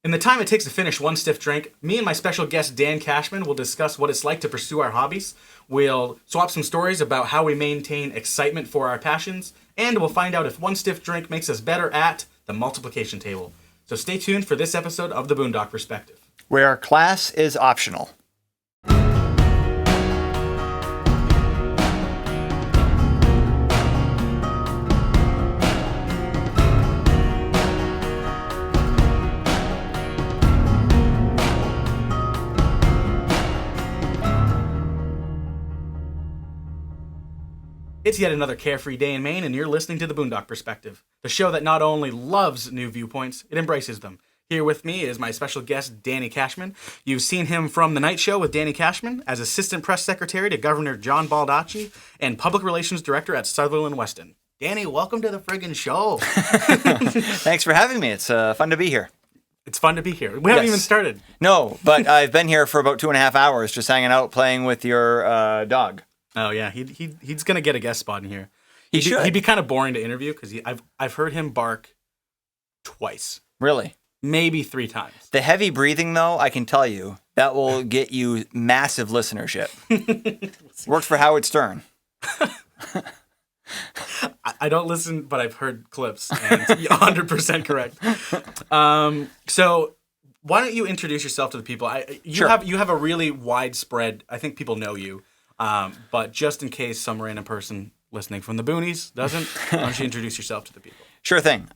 In the time it takes to finish one stiff drink, me and my special guest Dan Cashman will discuss what it's like to pursue our hobbies. We'll swap some stories about how we maintain excitement for our passions, and we'll find out if one stiff drink makes us better at the multiplication table. So stay tuned for this episode of The Boondock Perspective, where class is optional. It's yet another carefree day in Maine, and you're listening to The Boondock Perspective, the show that not only loves new viewpoints, it embraces them. Here with me is my special guest, Danny Cashman. You've seen him from The Nite Show with Danny Cashman as Assistant Press Secretary to Governor John Baldacci and Public Relations Director at Sutherland Weston. Danny, welcome to the friggin' show. Thanks for having me. It's fun to be here. It's fun to be here. We haven't even started. No, but I've been here for about 2.5 hours just hanging out playing with your dog. Oh, yeah. He's going to get a guest spot in here. Should. He'd be kind of boring to interview because I've heard him bark twice. Really? Maybe 3 times. The heavy breathing, though, I can tell you, that will get you massive listenership. Worked for Howard Stern. I don't listen, but I've heard clips, and you're 100% correct. So why don't you introduce yourself to the people? You have a really widespread, I think people know you, but just in case some random person listening from the boonies doesn't, why don't you introduce yourself to the people? Sure thing.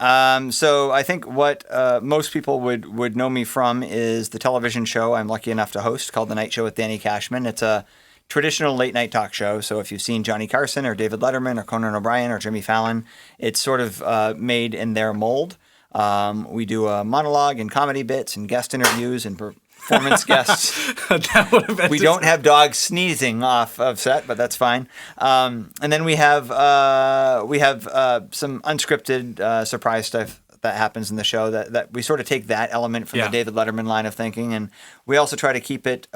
So I think what most people would know me from is the television show I'm lucky enough to host called The Nite Show with Danny Cashman. It's a traditional late night talk show. So if you've seen Johnny Carson or David Letterman or Conan O'Brien or Jimmy Fallon, it's sort of made in their mold. We do a monologue and comedy bits and guest interviews and performance guests. We don't have dogs sneezing off of set, but that's fine. And then we have some unscripted surprise stuff that happens in the show that we sort of take that element from the David Letterman line of thinking, and we also try to keep it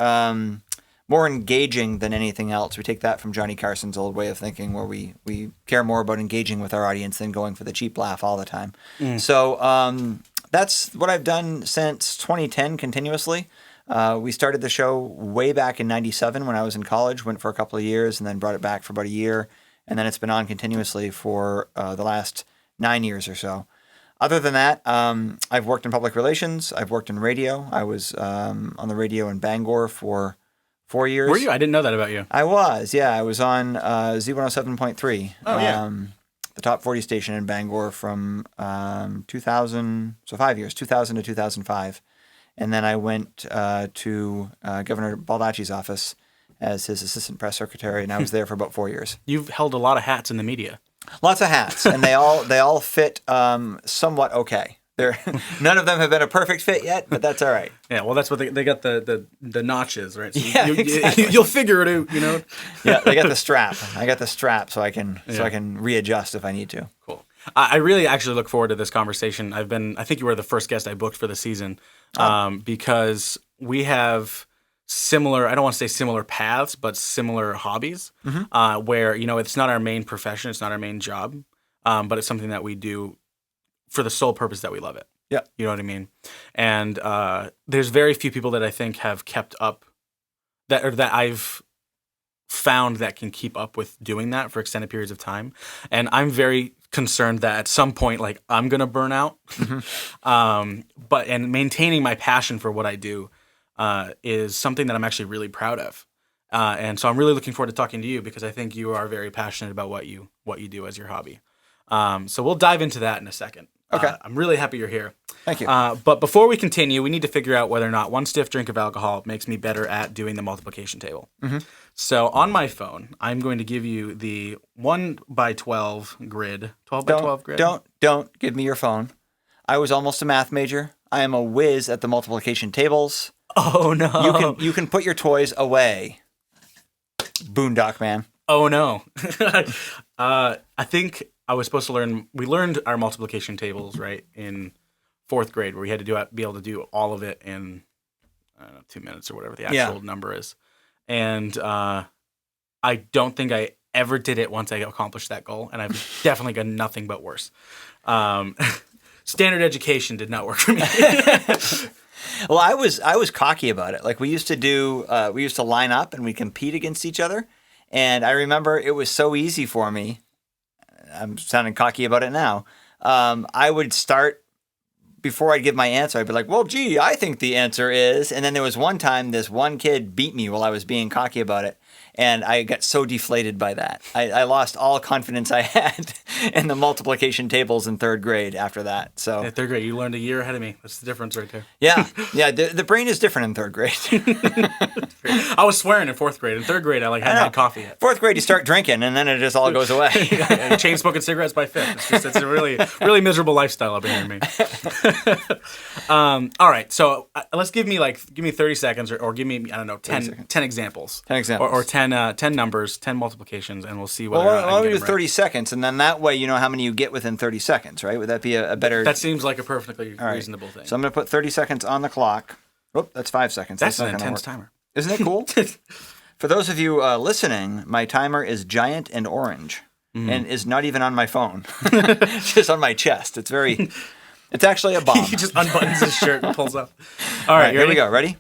more engaging than anything else. We take that from Johnny Carson's old way of thinking, where we care more about engaging with our audience than going for the cheap laugh all the time. So that's what I've done since 2010 continuously. We started the show way back in 97 when I was in college, went for a couple of years, and then brought it back for about a year. And then it's been on continuously for the last 9 years or so. Other than that, I've worked in public relations. I've worked in radio. I was on the radio in Bangor for 4 years. Were you? I didn't know that about you. I was, yeah. I was on Z107.3. Oh, yeah. The top 40 station in Bangor from 2000, so 5 years, 2000 to 2005. And then I went to Governor Baldacci's office as his assistant press secretary, and I was there for about 4 years. You've held a lot of hats in the media. Lots of hats, and they all fit somewhat okay. None of them have been a perfect fit yet, but that's all right. Yeah, well, that's what they got the notches, right? So exactly. You'll figure it out, you know. Yeah, they got the strap. I got the strap, so I can readjust if I need to. Cool. I really actually look forward to this conversation. I think you were the first guest I booked for the season, because we have similar, I don't want to say similar paths, but similar hobbies, where, it's not our main profession, it's not our main job, but it's something that we do for the sole purpose that we love it. Yeah. You know what I mean? And there's very few people that I think have kept up that I've found that can keep up with doing that for extended periods of time. And I'm very concerned that at some point, like, I'm going to burn out. But maintaining my passion for what I do is something that I'm actually really proud of. And so I'm really looking forward to talking to you, because I think you are very passionate about what you do as your hobby. So we'll dive into that in a second. Okay. I'm really happy you're here. Thank you. But before we continue, we need to figure out whether or not one stiff drink of alcohol makes me better at doing the multiplication table. So on my phone, I'm going to give you the 1x12 grid. 12x12 grid? Don't give me your phone. I was almost a math major. I am a whiz at the multiplication tables. Oh, no. You can put your toys away. Boondock man. Oh, no. I think I was supposed to we learned our multiplication tables, right, in 4th grade, where we had to be able to do all of it in, I don't know, 2 minutes or whatever the actual number is. And I don't think I ever did it once I accomplished that goal, and I've definitely got nothing but worse. standard education did not work for me. Well, I was cocky about it. Like we used to line up and we compete against each other. And I remember it was so easy for me. I'm sounding cocky about it now. I would start before I'd give my answer. I'd be like, well, gee, I think the answer is. And then there was one time this one kid beat me while I was being cocky about it. And I got so deflated by that. I lost all confidence I had in the multiplication tables in third grade after that. So in third grade, you learned a year ahead of me. That's the difference right there. Yeah. The brain is different in third grade. I was swearing in fourth grade. In third grade, I hadn't had coffee yet. Fourth grade, you start drinking, and then it just all goes away. Chain smoking cigarettes by fifth. It's a really, really miserable lifestyle up here in me. All right, so let's give me 30 seconds, or give me 10 examples. 10 examples. Or 10 numbers, 10 multiplications, and we'll see whether well, or not I can do get them 30 right. seconds, and then that way you know how many you get within 30 seconds, right? Would that be a better... That seems like a perfectly reasonable thing. So I'm going to put 30 seconds on the clock. Oh, that's 5 seconds. That's not an gonna intense work. timer. Isn't it cool? For those of you listening, my timer is giant and orange, and is not even on my phone. It's just on my chest. It's actually a bomb. He just unbuttons his shirt and pulls up. All right, here we go. Ready?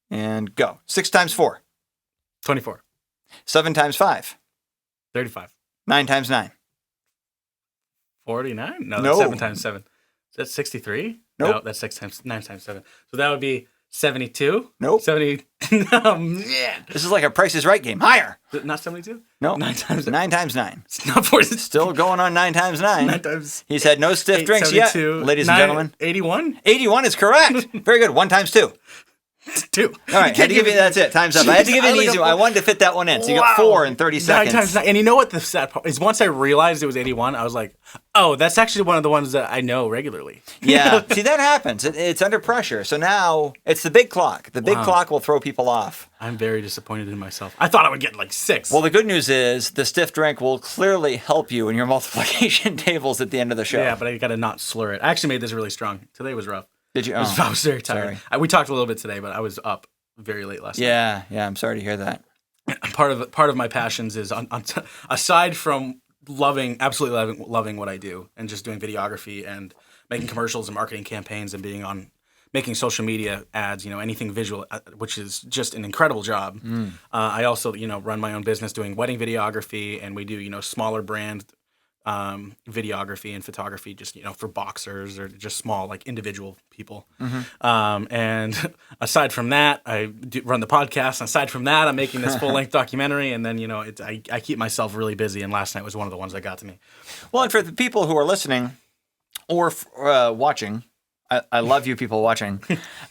And go. 6 times 4. 24. 7 times 5. 35. 9 times 9. 49? No, No. that's 7 times 7. Is that 63? Nope. No, that's 9 times 7. So that would be 72? Nope. 70. Oh, man. This is like a Price is Right game. Higher. Is it not 72? No. 9 times 9 times 9. It's not 40. Still going on 9 times 9. 9 times He's had no stiff 8, drinks 72, yet, ladies and gentlemen. 81? 81 is correct. Very good. 1 times 2. 2. All right, had to give you that's it. Time's up. I had to give you an easy one. I wanted to fit that one in. So you got 4 in 30 seconds. 9 times 9. And you know what the sad part is? Once I realized it was 81, I was like, oh, that's actually one of the ones that I know regularly. Yeah. See, that happens. It's under pressure. So now it's the big clock. The big clock will throw people off. I'm very disappointed in myself. I thought I would get 6. Well, the good news is the stiff drink will clearly help you in your multiplication tables at the end of the show. Yeah, but I got to not slur it. I actually made this really strong. Today was rough. Did you? I was very tired. We talked a little bit today, but I was up very late last night. Yeah. I'm sorry to hear that. Part of my passions is aside from absolutely loving what I do and just doing videography and making commercials and marketing campaigns and making social media ads, anything visual, which is just an incredible job. I also, run my own business doing wedding videography, and we do, smaller brand videography and photography, just for boxers or just small individual people. And aside from that, I run the podcast. And aside from that, I'm making this full length documentary, and then I keep myself really busy. And last night was one of the ones that got to me. Well, and for the people who are listening or watching. I love you people watching.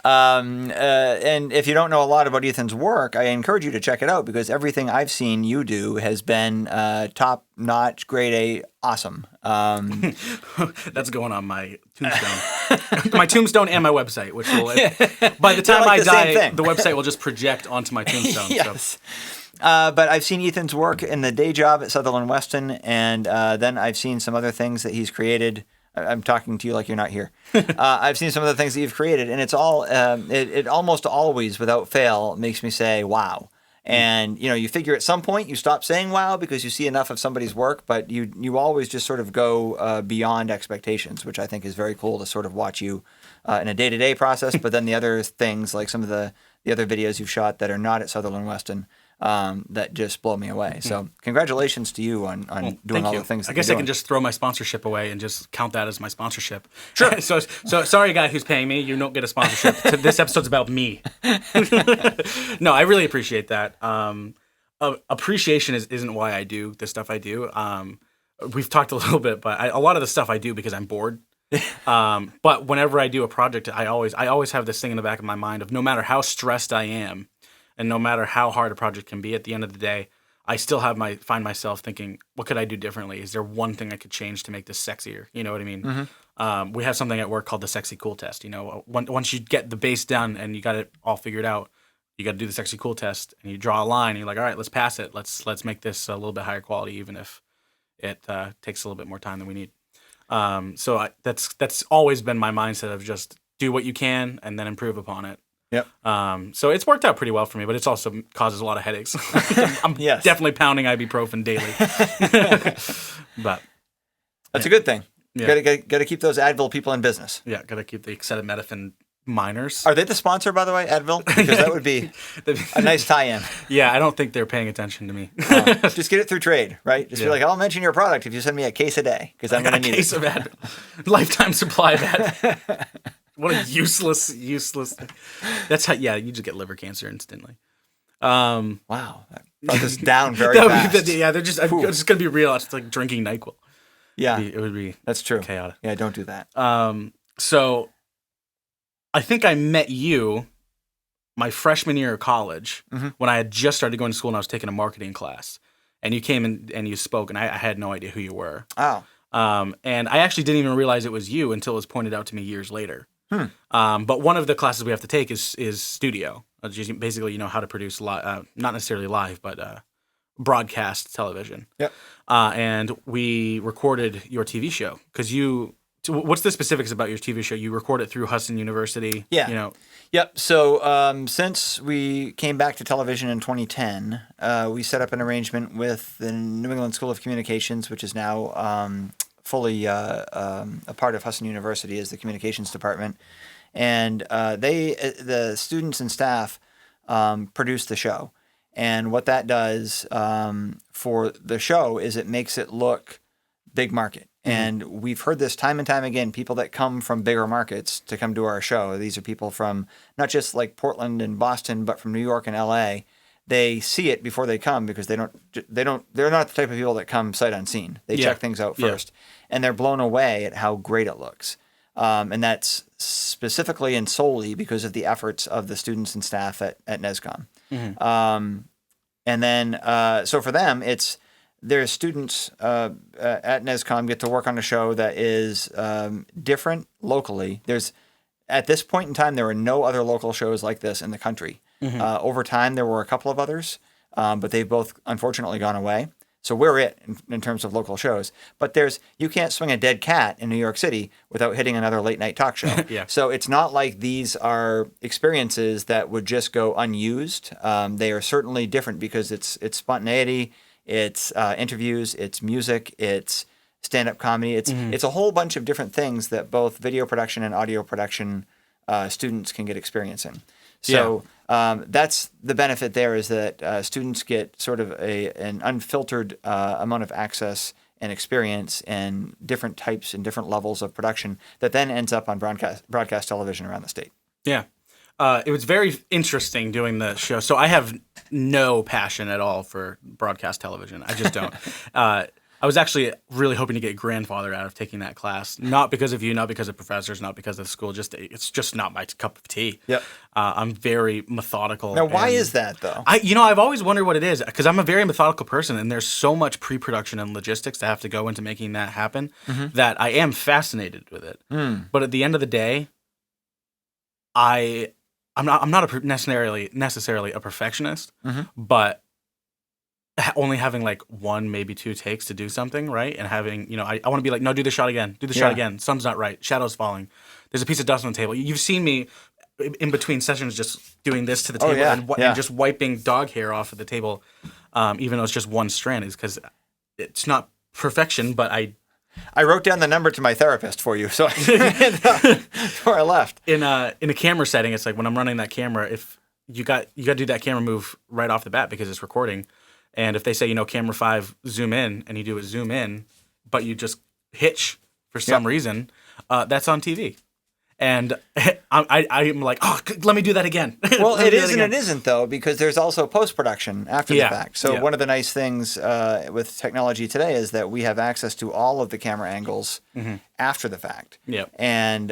And if you don't know a lot about Ethan's work, I encourage you to check it out because everything I've seen you do has been top-notch, grade A, awesome. That's going on my tombstone. My tombstone and my website, which will, by the time I die, the website will just project onto my tombstone. Yes. So. But I've seen Ethan's work in the day job at Sutherland Weston, and then I've seen some other things that he's created. I'm talking to you like you're not here. I've seen some of the things that you've created, and it's all it almost always, without fail, makes me say, wow. And, you figure at some point you stop saying wow because you see enough of somebody's work, but you always just sort of go beyond expectations, which I think is very cool to sort of watch you in a day-to-day process. But then the other things, like some of the other videos you've shot that are not at Sutherland Weston, that just blow me away. So congratulations to you on doing all the things that I guess you're I can doing. just throw my sponsorship away and just count that as my sponsorship. Sure. so sorry, guy who's paying me. You don't get a sponsorship. This episode's about me. No, I really appreciate that. Appreciation isn't why I do the stuff I do. We've talked a little bit, but a lot of the stuff I do because I'm bored. But whenever I do a project, I always have this thing in the back of my mind of no matter how stressed I am, and no matter how hard a project can be, at the end of the day, I still find myself thinking, what could I do differently? Is there one thing I could change to make this sexier? You know what I mean? Mm-hmm. We have something at work called the sexy cool test. Once you get the base done and you got it all figured out, you got to do the sexy cool test, and you draw a line. And you're like, all right, let's pass it. Let's make this a little bit higher quality, even if it takes a little bit more time than we need. So that's always been my mindset of just do what you can and then improve upon it. Yep. So it's worked out pretty well for me, but it's also causes a lot of headaches. I'm definitely pounding ibuprofen daily. But that's a good thing. Yeah. Got to keep those Advil people in business. Yeah, got to keep the acetaminophen miners. Are they the sponsor, by the way, Advil? Because that would be a nice tie-in. Yeah, I don't think they're paying attention to me. Just get it through trade, right? Just be like, I'll mention your product if you send me a case a day, because I'm going to need a case of Advil. Lifetime supply of Advil. What a useless. That's how. Yeah, you just get liver cancer instantly. Wow, that brought this down very fast. Yeah, they're just. I'm just gonna be real. It's like drinking NyQuil. Yeah, it would be. That's true. Chaotic. Yeah, don't do that. So, I think I met you my freshman year of college when I had just started going to school and I was taking a marketing class, and you came in and you spoke, and I had no idea who you were. Oh. And I actually didn't even realize it was you until it was pointed out to me years later. But one of the classes we have to take is studio. Basically, how to produce not necessarily live, but broadcast television. Yep. And we recorded your TV show because what's the specifics about your TV show? You record it through Hudson University. Yeah. Yep. So since we came back to television in 2010, we set up an arrangement with the New England School of Communications, which is now fully a part of Hudson University as the communications department. And the students and staff produce the show. And what that does for the show is it makes it look big market. And we've heard this time and time again, people that come from bigger markets to come to our show. These are people from not just like Portland and Boston, but from New York and LA. They see it before they come because they're not the type of people that come sight unseen. They check things out first. And they're blown away at how great it looks. And that's specifically and solely because of the efforts of the students and staff at NESCOM. And then, so for them, their students at NESCOM get to work on a show that is different locally. At this point in time, there are no other local shows like this in the country. Over time, there were a couple of others, but they've both unfortunately gone away. So we're it in terms of local shows. But you can't swing a dead cat in New York City without hitting another late night talk show. So it's not like these are experiences that would just go unused. They are certainly different because it's spontaneity, it's interviews, it's music, it's stand-up comedy. It's a whole bunch of different things that both video production and audio production students can get experience in. So that's the benefit there is that students get sort of an unfiltered amount of access and experience and different types and different levels of production that then ends up on broadcast television around the state. Yeah. It was very interesting doing the show. So I have no passion at all for broadcast television. I just don't. I was actually really hoping to get grandfathered out of taking that class, not because of you, not because of professors, not because of the school. It's just not my cup of tea. Yep. I'm very methodical. Now, why is that though? I've always wondered what it is because I'm a very methodical person, and there's so much pre-production and logistics that have to go into making that happen that I am fascinated with it. But at the end of the day, I'm not necessarily a perfectionist, but only having like one, maybe two takes to do something, right? And having, I want to be like, no, do the shot again. Do the shot again. Sun's not right. Shadow's falling. There's a piece of dust on the table. You've seen me in between sessions just doing this to the table and just wiping dog hair off of the table, even though it's just one strand, is because it's not perfection, but I wrote down the number to my therapist for you, so before I left. In a camera setting, it's like when I'm running that camera, if you got to do that camera move right off the bat because it's recording. And if they say, camera 5, zoom in, and you do it zoom in, but you just hitch for some reason, that's on TV. And I'm like, oh, let me do that again. Well, it is and it isn't, though, because there's also post-production after the fact. So one of the nice things with technology today is that we have access to all of the camera angles after the fact. And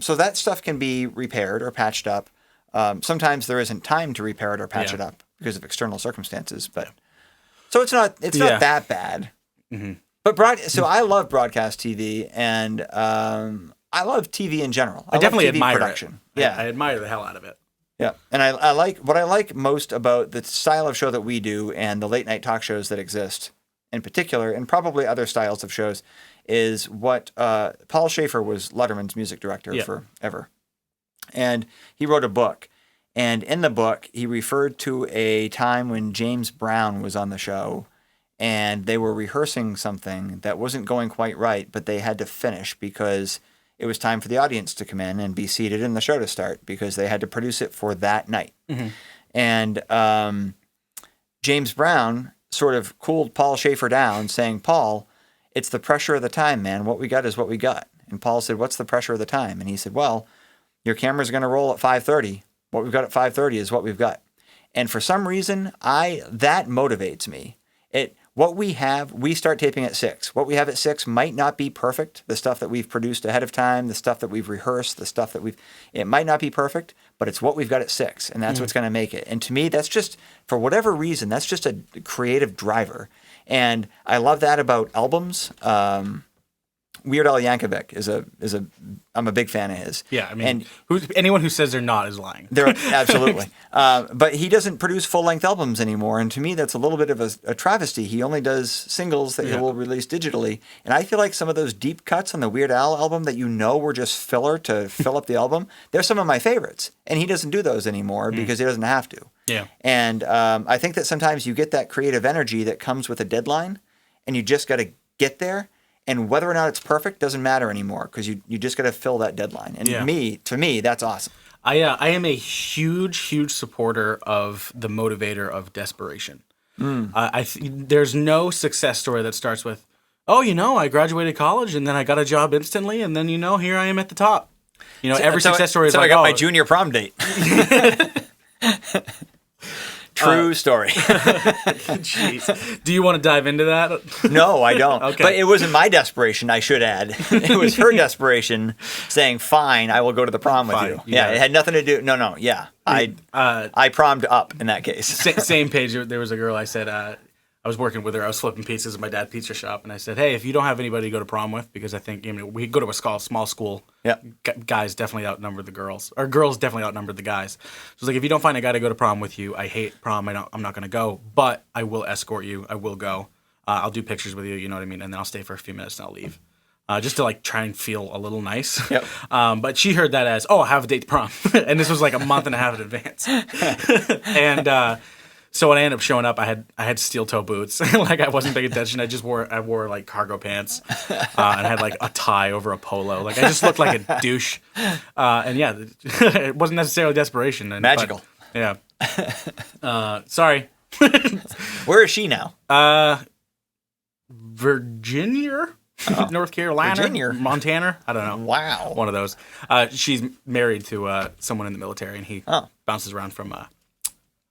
so that stuff can be repaired or patched up. Sometimes there isn't time to repair it or patch it up because of external circumstances, but... So it's not that bad. But so I love broadcast TV, and I love TV in general. I definitely admire production. It. I admire the hell out of it. Yeah, and I like what I like most about the style of show that we do and the late night talk shows that exist in particular, and probably other styles of shows, is what Paul Schaefer was Letterman's music director forever, and he wrote a book. And in the book, he referred to a time when James Brown was on the show and they were rehearsing something that wasn't going quite right, but they had to finish because it was time for the audience to come in and be seated and the show to start because they had to produce it for that night. Mm-hmm. And James Brown sort of cooled Paul Schaefer down, saying, Paul, it's the pressure of the time, man. What we got is what we got. And Paul said, what's the pressure of the time? And he said, well, your camera's going to roll at 5:30. What we've got at 5:30 is what we've got. And for some reason, that motivates me. What we have, we start taping at 6. What we have at 6 might not be perfect. The stuff that we've produced ahead of time, the stuff that we've rehearsed, the stuff that it might not be perfect, but it's what we've got at 6, and that's what's going to make it. And to me, that's just, for whatever reason, that's just a creative driver. And I love that about albums. Weird Al Yankovic I'm a big fan of his. Yeah, I mean, anyone who says they're not is lying. They're absolutely. But he doesn't produce full-length albums anymore, and to me, that's a little bit of a travesty. He only does singles that he will release digitally, and I feel like some of those deep cuts on the Weird Al album that were just filler to fill up the album, they're some of my favorites, and he doesn't do those anymore because he doesn't have to. Yeah. And I think that sometimes you get that creative energy that comes with a deadline, and you just got to get there. And whether or not it's perfect doesn't matter anymore because you just got to fill that deadline. And to me, that's awesome. I am a huge supporter of the motivator of desperation. There's no success story that starts with, I graduated college and then I got a job instantly and then here I am at the top. Every success story is like, I got my junior prom date. True story. Jeez. Do you want to dive into that? No, I don't. Okay. But it wasn't my desperation, I should add. It was her desperation saying, fine, I will go to the prom with you. Yeah, it had nothing to do... No, yeah. I prommed up in that case. Same page. There was a girl I said... I was working with her. I was flipping pizzas at my dad's pizza shop, and I said, "Hey, if you don't have anybody to go to prom with, because I think we go to a small school, guys definitely outnumber the girls, or girls definitely outnumber the guys. So it's like, if you don't find a guy to go to prom with you, I hate prom. I'm not going to go, but I will escort you. I will go. I'll do pictures with you. You know what I mean? And then I'll stay for a few minutes and I'll leave, just to try and feel a little nice. Yep. But she heard that as, I have a date to prom, and this was like a month and a half in advance, and. So when I ended up showing up, I had steel toe boots. I wasn't paying attention. I wore like cargo pants, and I had like a tie over a polo. I just looked like a douche. And it wasn't necessarily desperation. Magical. Sorry. Where is she now? Virginia, North Carolina, Virginia, Montana. I don't know. Wow. One of those. She's married to someone in the military, and he bounces around from.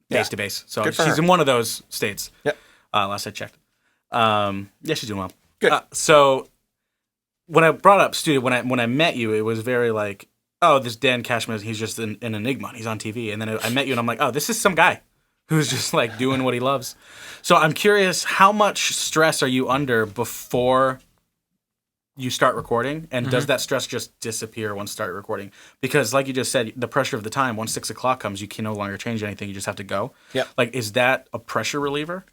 Base to base. So she's in one of those states. Yep. Last I checked. She's doing well. Good. So when I brought up studio, when I met you, it was very like, this Dan Cashman, he's just an enigma. He's on TV. And then I met you and I'm like, this is some guy who's just doing what he loves. So I'm curious, how much stress are you under before you start recording, and does that stress just disappear once you start recording? Because like you just said, the pressure of the time, once 6 o'clock comes, you can no longer change anything. You just have to go. Yeah. Is that a pressure reliever?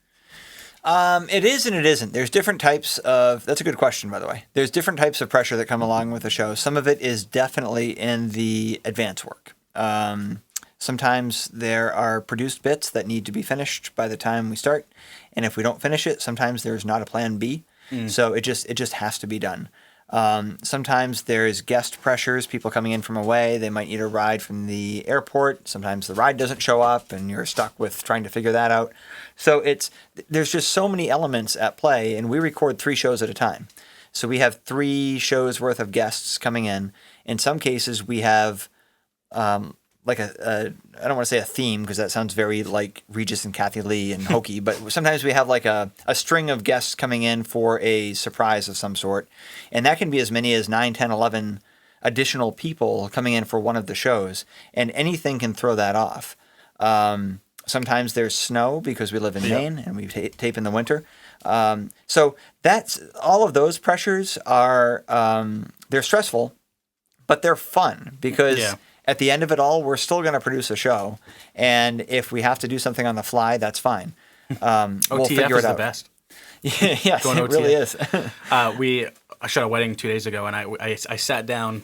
It is and it isn't. There's different types of... That's a good question, by the way. There's different types of pressure that come along with the show. Some of it is definitely in the advance work. Sometimes there are produced bits that need to be finished by the time we start. And if we don't finish it, sometimes there's not a plan B. So it just has to be done. Sometimes there's guest pressures, people coming in from away. They might need a ride from the airport. Sometimes the ride doesn't show up and you're stuck with trying to figure that out. So there's just so many elements at play, and we record 3 shows at a time. So we have 3 shows worth of guests coming in. In some cases, we have I don't want to say a theme because that sounds very like Regis and Kathy Lee and hokey, but sometimes we have like a string of guests coming in for a surprise of some sort. And that can be as many as 9, 10, 11 additional people coming in for one of the shows. And anything can throw that off. Sometimes there's snow because we live in Maine and we tape in the winter. So that's all of those pressures are, they're stressful, but they're fun because at the end of it all, we're still going to produce a show. And if we have to do something on the fly, that's fine. We'll figure it out. The best. Yes, it really is. I shot a wedding 2 days ago, and I sat down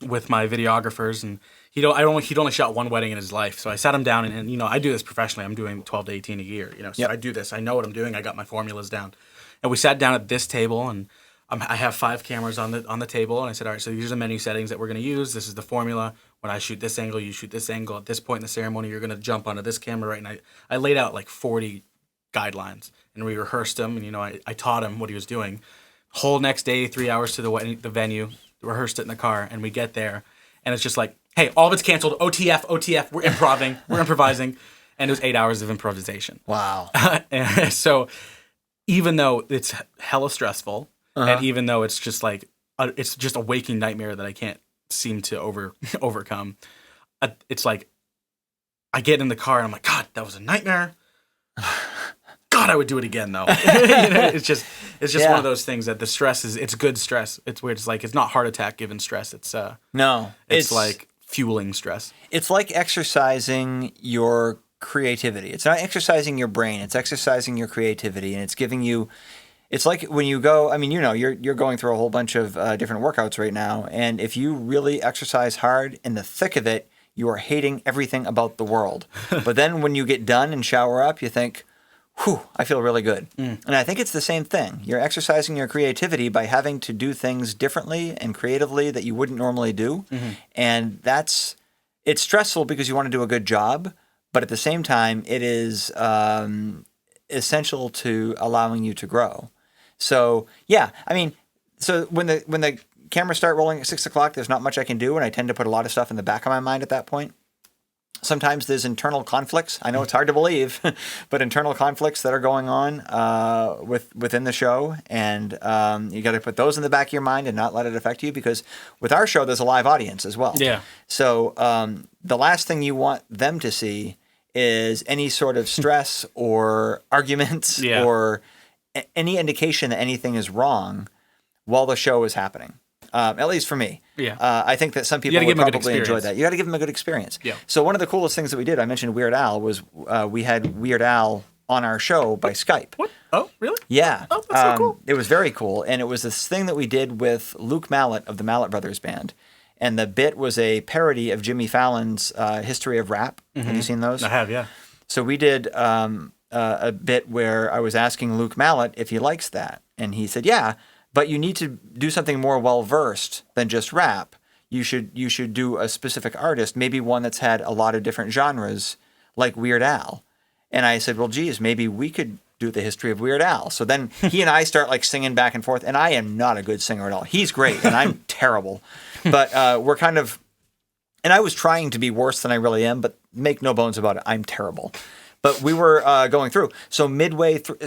with my videographers, and he'd only shot one wedding in his life. So I sat him down, and you know, I do this professionally. I'm doing 12 to 18 a year. You know, so I do this. I know what I'm doing. I got my formulas down, and we sat down at this table, and I have 5 cameras on the table, and I said, all right, so these are the menu settings that we're going to use. This is the formula. When I shoot this angle, you shoot this angle. At this point in the ceremony, you're going to jump onto this camera, right? And I laid out like 40 guidelines, and we rehearsed them, and you know, I taught him what he was doing. Whole next day, 3 hours to the venue, rehearsed it in the car, and we get there, and it's just like, hey, all of it's canceled. OTF. We're improvising, and it was 8 hours of improvisation. Wow. And so, even though it's hella stressful, and even though it's just like it's just a waking nightmare that I can't seem to overcome, it's like I get in the car and I'm like, God, that was a nightmare. God, I would do it again though. You know, it's just one of those things that the stress it's good stress. It's weird. It's like it's not heart attack given stress. It's it's like fueling stress. It's like exercising your creativity. It's not exercising your brain. It's exercising your creativity, and it's giving you. It's like when you go. I mean, you know, you're going through a whole bunch of different workouts right now, and if you really exercise hard in the thick of it, you are hating everything about the world. But then when you get done and shower up, you think, whew, I feel really good. And I think it's the same thing. You're exercising your creativity by having to do things differently and creatively that you wouldn't normally do. And it's stressful because you want to do a good job, but at the same time, it is essential to allowing you to grow. So, yeah, I mean, so when the cameras start rolling at 6 o'clock, there's not much I can do, and I tend to put a lot of stuff in the back of my mind at that point. Sometimes there's internal conflicts. I know it's hard to believe, but internal conflicts that are going on within the show, and you got to put those in the back of your mind and not let it affect you, because with our show, there's a live audience as well. Yeah. So the last thing you want them to see is any sort of stress or arguments or any indication that anything is wrong while the show is happening. At least for me. Yeah. I think that some people would probably enjoy that. You got to give them a good experience. Yeah. So one of the coolest things that we did, I mentioned Weird Al, was we had Weird Al on our show by Skype. What? Oh, really? Yeah. Oh, that's so cool. It was very cool. And it was this thing that we did with Luke Mallett of the Mallett Brothers Band. And the bit was a parody of Jimmy Fallon's History of Rap. Have you seen those? I have, yeah. So we did a bit where I was asking Luke Mallett if he likes that. And he said, yeah. But you need to do something more well-versed than just rap. You should do a specific artist, maybe one that's had a lot of different genres, like Weird Al. And I said, well, geez, maybe we could do the history of Weird Al. So then he and I start like singing back and forth, and I am not a good singer at all. He's great, and I'm terrible. But we're kind of, and I was trying to be worse than I really am, but make no bones about it, I'm terrible. But we were going through. So midway through,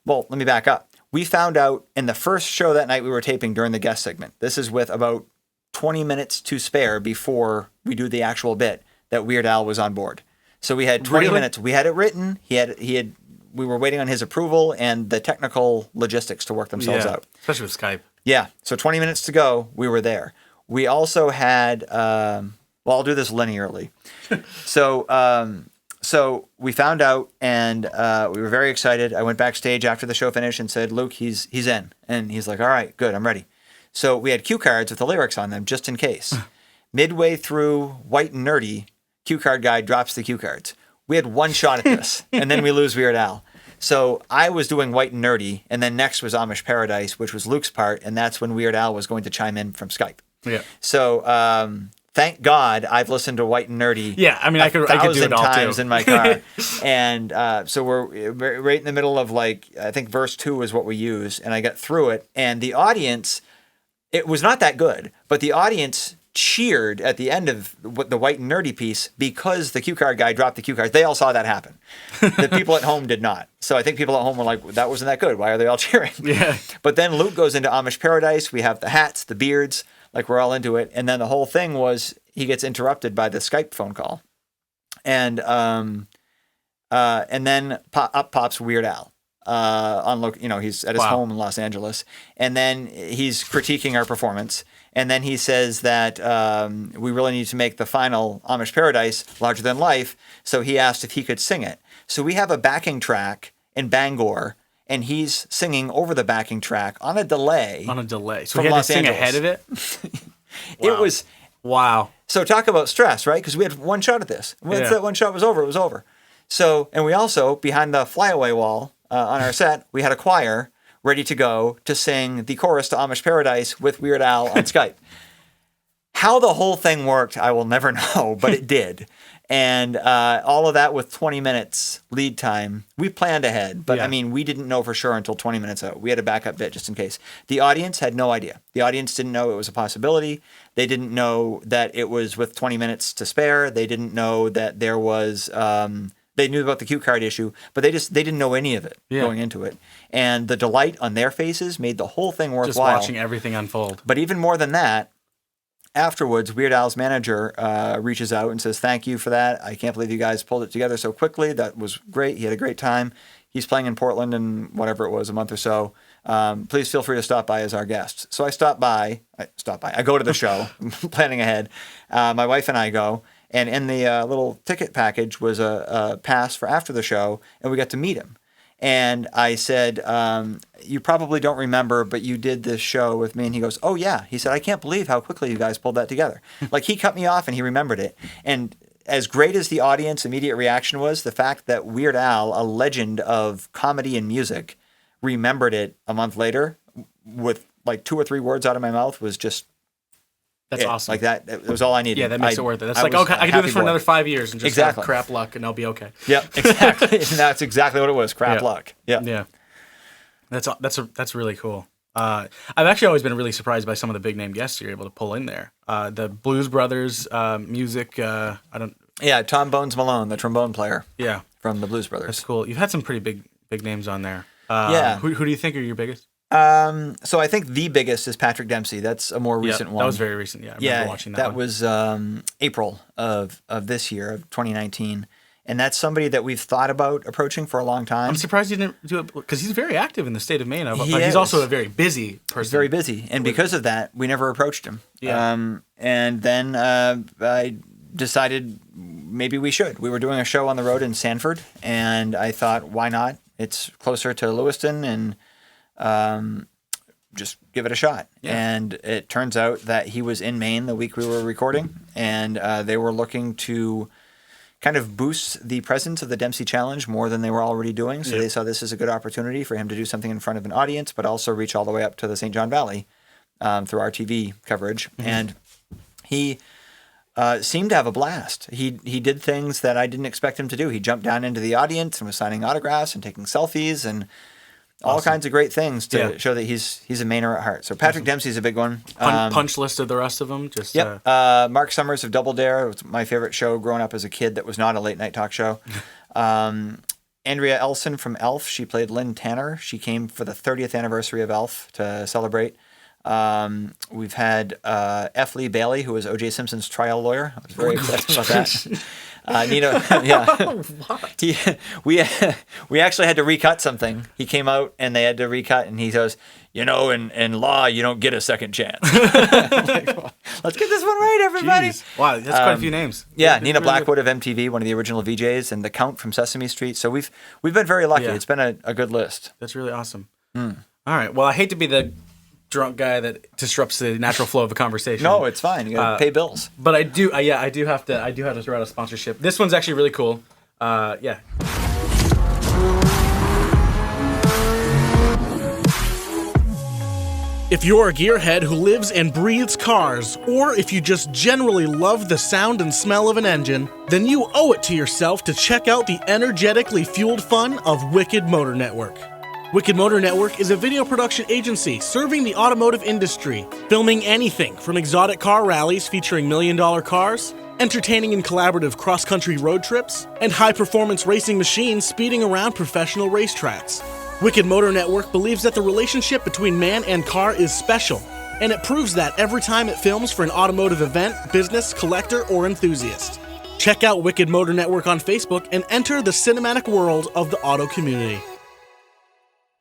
let me back up. We found out in the first show that night we were taping during the guest segment. This is with about 20 minutes to spare before we do the actual bit, that Weird Al was on board. So we had 20 minutes. We had it written. We were waiting on his approval and the technical logistics to work themselves out. Especially with Skype. Yeah. So 20 minutes to go, we were there. We also had, I'll do this linearly. So we found out, and we were very excited. I went backstage after the show finished and said, Luke, he's in. And he's like, all right, good, I'm ready. So we had cue cards with the lyrics on them, just in case. Midway through White and Nerdy, cue card guy drops the cue cards. We had one shot at this, and then we lose Weird Al. So I was doing White and Nerdy, and then next was Amish Paradise, which was Luke's part, and that's when Weird Al was going to chime in from Skype. Yeah. So thank God I've listened to White and Nerdy. Yeah, I mean, I could do it all times too. in my car. And so we're right in the middle of, like, I think verse 2 is what we use, and I got through it, and the audience, it was not that good, but the audience cheered at the end of the White and Nerdy piece because the cue card guy dropped the cue cards. They all saw that happen. The people at home did not. So I think people at home were like, that wasn't that good. Why are they all cheering? Yeah. But then Luke goes into Amish Paradise. We have the hats, the beards, like we're all into it. And then the whole thing was he gets interrupted by the Skype phone call. And then up pops Weird Al. He's at his home in Los Angeles, and then he's critiquing our performance, and then he says that we really need to make the final Amish Paradise larger than life, so he asked if he could sing it. So we have a backing track in Bangor, and he's singing over the backing track on a delay. So he had to sing ahead of it? Wow. Wow. So talk about stress, right? Because we had one shot at this. Once that one shot was over, it was over. So, and we also, behind the flyaway wall on our set, we had a choir ready to go to sing the chorus to Amish Paradise with Weird Al on Skype. How the whole thing worked, I will never know, but it did. And all of that with 20 minutes lead time. We planned ahead, but I mean, we didn't know for sure until 20 minutes out. We had a backup bit just in case. The audience had no idea. The audience didn't know it was a possibility. They didn't know that it was with 20 minutes to spare. They didn't know that there was, they knew about the cue card issue, but they didn't know any of it going into it. And the delight on their faces made the whole thing worthwhile. Just watching everything unfold. But even more than that, afterwards, Weird Al's manager reaches out and says, "Thank you for that. I can't believe you guys pulled it together so quickly. That was great. He had a great time. He's playing in Portland in whatever it was, a month or so. Please feel free to stop by as our guest." So I stop by. I go to the show, planning ahead. My wife and I go. And in the little ticket package was a pass for after the show, and we got to meet him. And I said, "You probably don't remember, but you did this show with me." And he goes, "Oh, yeah." He said, "I can't believe how quickly you guys pulled that together." Like, he cut me off and he remembered it. And as great as the audience immediate reaction was, the fact that Weird Al, a legend of comedy and music, remembered it a month later with like 2 or 3 words out of my mouth was just... That's awesome. Like that, it was all I needed. Yeah, that makes it worth it. That's like, okay, I can do this for another 5 years and just have crap luck and I'll be okay. Yeah, exactly. And that's exactly what it was, crap luck. Yeah. Yeah. That's really cool. I've actually always been really surprised by some of the big name guests you're able to pull in there. The Blues Brothers music, Yeah, Tom Bones Malone, the trombone player. Yeah. From the Blues Brothers. That's cool. You've had some pretty big names on there. Yeah. Who do you think are your biggest? So I think the biggest is Patrick Dempsey. That's a more recent one. That was very recent. Yeah, I remember watching that. That was April of this year, of 2019. And that's somebody that we've thought about approaching for a long time. I'm surprised you didn't do it because he's very active in the state of Mainah, but he's also a very busy person. He's very busy. And because of that, we never approached him. Yeah. And then I decided maybe we should. We were doing a show on the road in Sanford, and I thought, why not? It's closer to Lewiston, and just give it a shot. Yeah. And it turns out that he was in Maine the week we were recording, and they were looking to kind of boost the presence of the Dempsey Challenge more than they were already doing. So they saw this as a good opportunity for him to do something in front of an audience, but also reach all the way up to the St. John Valley through our TV coverage. Mm-hmm. And he seemed to have a blast. He did things that I didn't expect him to do. He jumped down into the audience and was signing autographs and taking selfies and all kinds of great things to show that he's a Mainer at heart. So Patrick Dempsey's a big one. Punch list of the rest of them. Just Mark Summers of Double Dare. It was my favorite show growing up as a kid that was not a late night talk show. Andrea Elson from Elf. She played Lynn Tanner. She came for the 30th anniversary of Elf to celebrate. We've had F. Lee Bailey, who was O.J. Simpson's trial lawyer. I was very excited about that. Nina, we actually had to recut something. He came out and they had to recut, and he goes, in law, you don't get a second chance. Let's get this one right, everybody. Jeez. Wow, that's quite a few names. Yeah, Nina Blackwood of MTV, one of the original VJs, and the Count from Sesame Street. So we've been very lucky. Yeah. It's been a good list. That's really awesome. All right. Well, I hate to be the drunk guy that disrupts the natural flow of a conversation. No, it's fine. You gotta pay bills. But I do have to throw out a sponsorship. This one's actually really cool. Yeah. If you're a gearhead who lives and breathes cars, or if you just generally love the sound and smell of an engine, then you owe it to yourself to check out the energetically fueled fun of Wicked Motor Network. Wicked Motor Network is a video production agency serving the automotive industry, filming anything from exotic car rallies featuring million-dollar cars, entertaining and collaborative cross-country road trips, and high-performance racing machines speeding around professional racetracks. Wicked Motor Network believes that the relationship between man and car is special, and it proves that every time it films for an automotive event, business, collector, or enthusiast. Check out Wicked Motor Network on Facebook and enter the cinematic world of the auto community.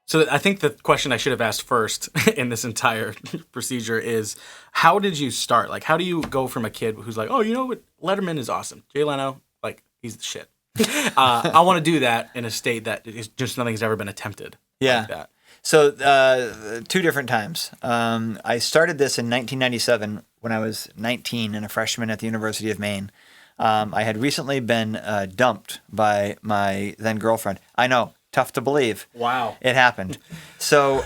So I think the question I should have asked first in this entire procedure is, how did you start? Like, how do you go from a kid who's like, oh, you know what, Letterman is awesome. Jay Leno, like, he's the shit. I want to do that in a state that is just nothing's ever been attempted. Yeah. Like that. So two different times. I started this in 1997 when I was 19 and a freshman at the University of Maine. I had recently been dumped by my then girlfriend. I know, tough to believe. Wow. It happened. So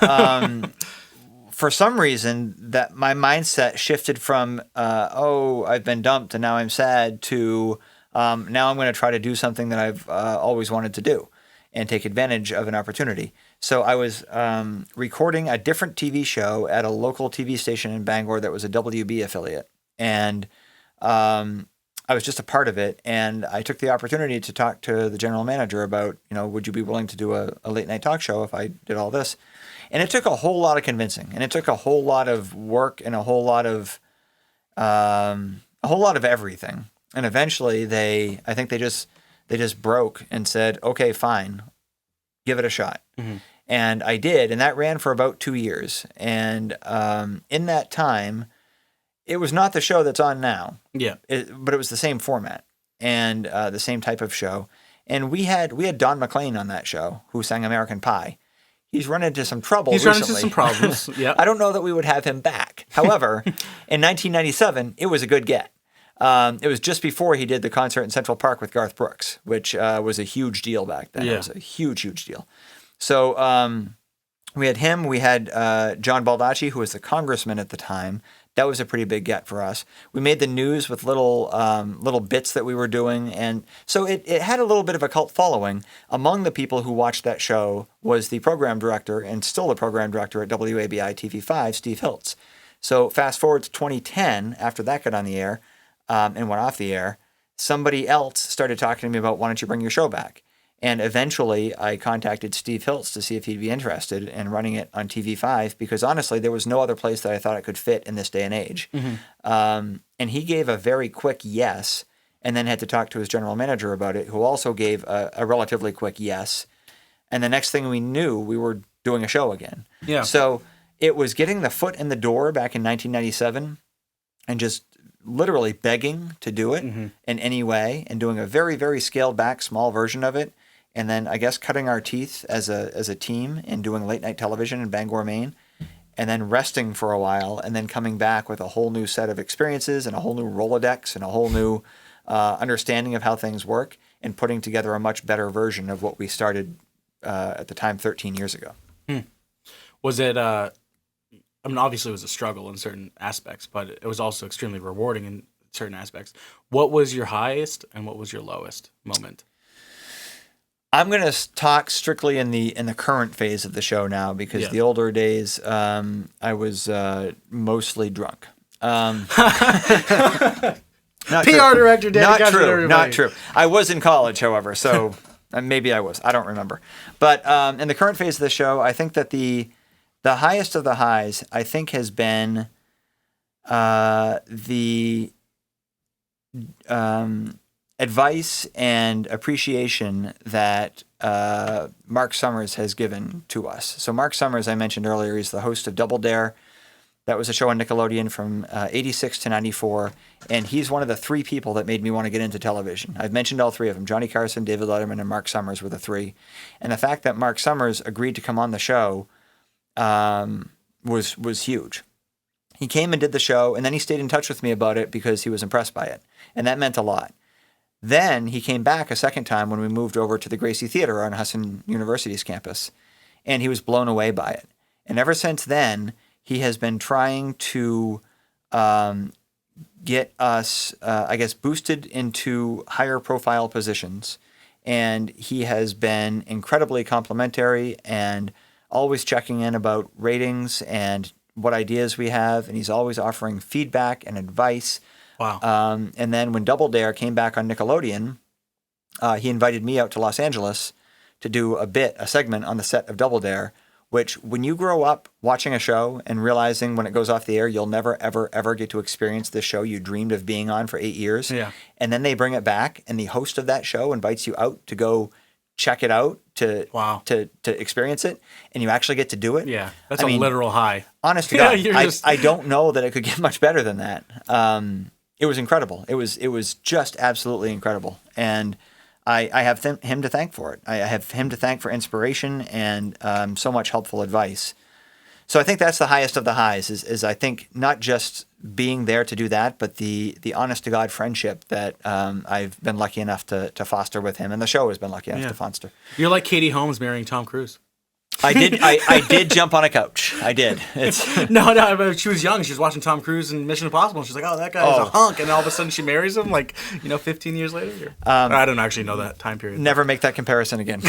for some reason, that my mindset shifted from, I've been dumped and now I'm sad, to now I'm going to try to do something that I've always wanted to do and take advantage of an opportunity. So I was recording a different TV show at a local TV station in Bangor that was a WB affiliate. And I was just a part of it, and I took the opportunity to talk to the general manager about, would you be willing to do a late night talk show if I did all this? And it took a whole lot of convincing, and it took a whole lot of work and a whole lot of everything. And eventually, I think they just broke and said, okay, fine, give it a shot. Mm-hmm. And I did, and that ran for about 2 years. And in that time, it was not the show that's on now. Yeah. But it was the same format and the same type of show. And we had Don McLean on that show, who sang American Pie. He's run into some trouble recently. Run into some problems, yeah. I don't know that we would have him back. However, in 1997, it was a good get. It was just before he did the concert in Central Park with Garth Brooks, which was a huge deal back then. Yeah. It was a huge, huge deal. So we had him. We had John Baldacci, who was the congressman at the time. That was a pretty big get for us. We made the news with little bits that we were doing, and so it had a little bit of a cult following. Among the people who watched that show was the program director, and still the program director at WABI TV5, Steve Hiltz. So fast forward to 2010, after that got on the air and went off the air, somebody else started talking to me about, why don't you bring your show back? And eventually, I contacted Steve Hiltz to see if he'd be interested in running it on TV5, because honestly, there was no other place that I thought it could fit in this day and age. Mm-hmm. And he gave a very quick yes, and then had to talk to his general manager about it, who also gave a relatively quick yes. And the next thing we knew, we were doing a show again. Yeah. So it was getting the foot in the door back in 1997 and just literally begging to do it in any way, and doing a very, very scaled back, small version of it. And then I guess cutting our teeth as a team and doing late night television in Bangor, Maine, and then resting for a while, and then coming back with a whole new set of experiences and a whole new Rolodex and a whole new understanding of how things work, and putting together a much better version of what we started at the time 13 years ago. Was it, obviously it was a struggle in certain aspects, but it was also extremely rewarding in certain aspects. What was your highest and what was your lowest moment? I'm going to talk strictly in the current phase of the show now, because the older days, I was mostly drunk. PR director Danny Cashman. Not true. I was in college, however, so maybe I was. I don't remember. But in the current phase of the show, I think that the highest of the highs, I think, has been the advice and appreciation that Mark Summers has given to us. So Mark Summers, I mentioned earlier, he's the host of Double Dare. That was a show on Nickelodeon from 86 to 94, and he's one of the three people that made me want to get into television. I've mentioned all three of them. Johnny Carson, David Letterman, and Mark Summers were the three. And the fact that Mark Summers agreed to come on the show was huge. He came and did the show, and then he stayed in touch with me about it because he was impressed by it, and that meant a lot. Then he came back a second time when we moved over to the Gracie Theater on Husson University's campus, and he was blown away by it. And ever since then, he has been trying to get us, boosted into higher profile positions. And he has been incredibly complimentary and always checking in about ratings and what ideas we have. And he's always offering feedback and advice. Wow. And then when Double Dare came back on Nickelodeon, he invited me out to Los Angeles to do a segment on the set of Double Dare, which when you grow up watching a show and realizing when it goes off the air, you'll never, ever, ever get to experience this show you dreamed of being on for 8 years. Yeah. And then they bring it back, and the host of that show invites you out to go check it out, to experience it, and you actually get to do it. Yeah, that's a literal high. Honest to God, I don't know that it could get much better than that. It was incredible. It was just absolutely incredible. And I have him to thank for it. I have him to thank for inspiration and so much helpful advice. So I think that's the highest of the highs is I think not just being there to do that, but the honest to God friendship that I've been lucky enough to foster with him, and the show has been lucky enough to foster. You're like Katie Holmes marrying Tom Cruise. I did jump on a couch. I did. No, but she was young. She was watching Tom Cruise in Mission Impossible. And she's like, "Oh, that guy is a hunk," and all of a sudden she marries him. 15 years later. I don't actually know that time period. Never make that comparison again.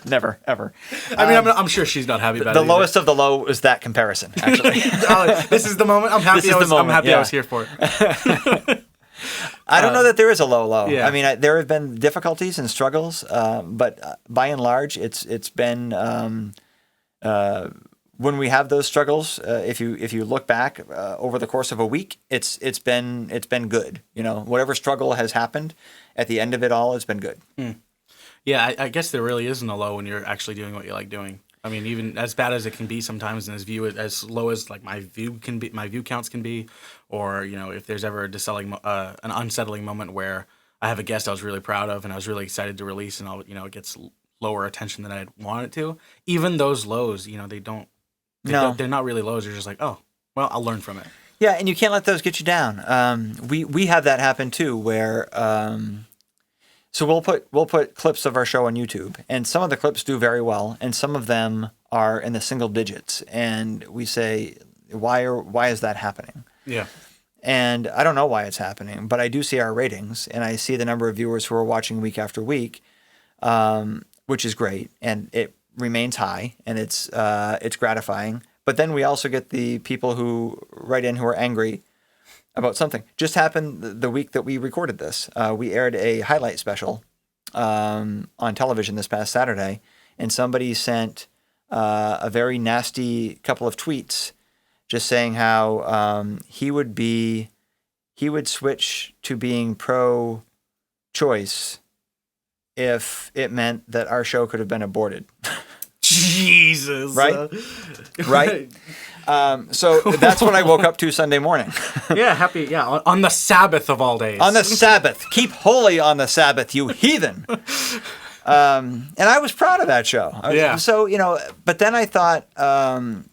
Never, ever. I mean, I'm sure she's not happy about it. The lowest of the low is that comparison. Actually, this is the moment. I'm happy. I was here for it. I don't know that there is a low. Yeah. I mean, there have been difficulties and struggles, but by and large, it's been when we have those struggles. If you look back over the course of a week, it's been good. Whatever struggle has happened, at the end of it all, it's been good. Yeah, I guess there really isn't a low when you're actually doing what you like doing. I mean, even as bad as it can be sometimes, and as low as my view counts can be, or if there's ever an unsettling moment where I have a guest I was really proud of and I was really excited to release, and it gets lower attention than I'd want it to. Even those lows, they're not really lows. They're just like, oh, well, I'll learn from it. Yeah, and you can't let those get you down. We have that happen too, where. So we'll put clips of our show on YouTube, and some of the clips do very well, and some of them are in the single digits, and we say, why is that happening? Yeah. And I don't know why it's happening, but I do see our ratings, and I see the number of viewers who are watching week after week, which is great, and it remains high, and it's gratifying. But then we also get the people who write in who are angry about something. Just happened the week that we recorded this. We aired a highlight special on television this past Saturday, and somebody sent a very nasty couple of tweets just saying how he would switch to being pro-choice if it meant that our show could have been aborted. Jesus. Right? Right? So that's what I woke up to Sunday morning. On the Sabbath of all days. On the Sabbath. Keep holy on the Sabbath, you heathen. And I was proud of that show. So, but then I thought,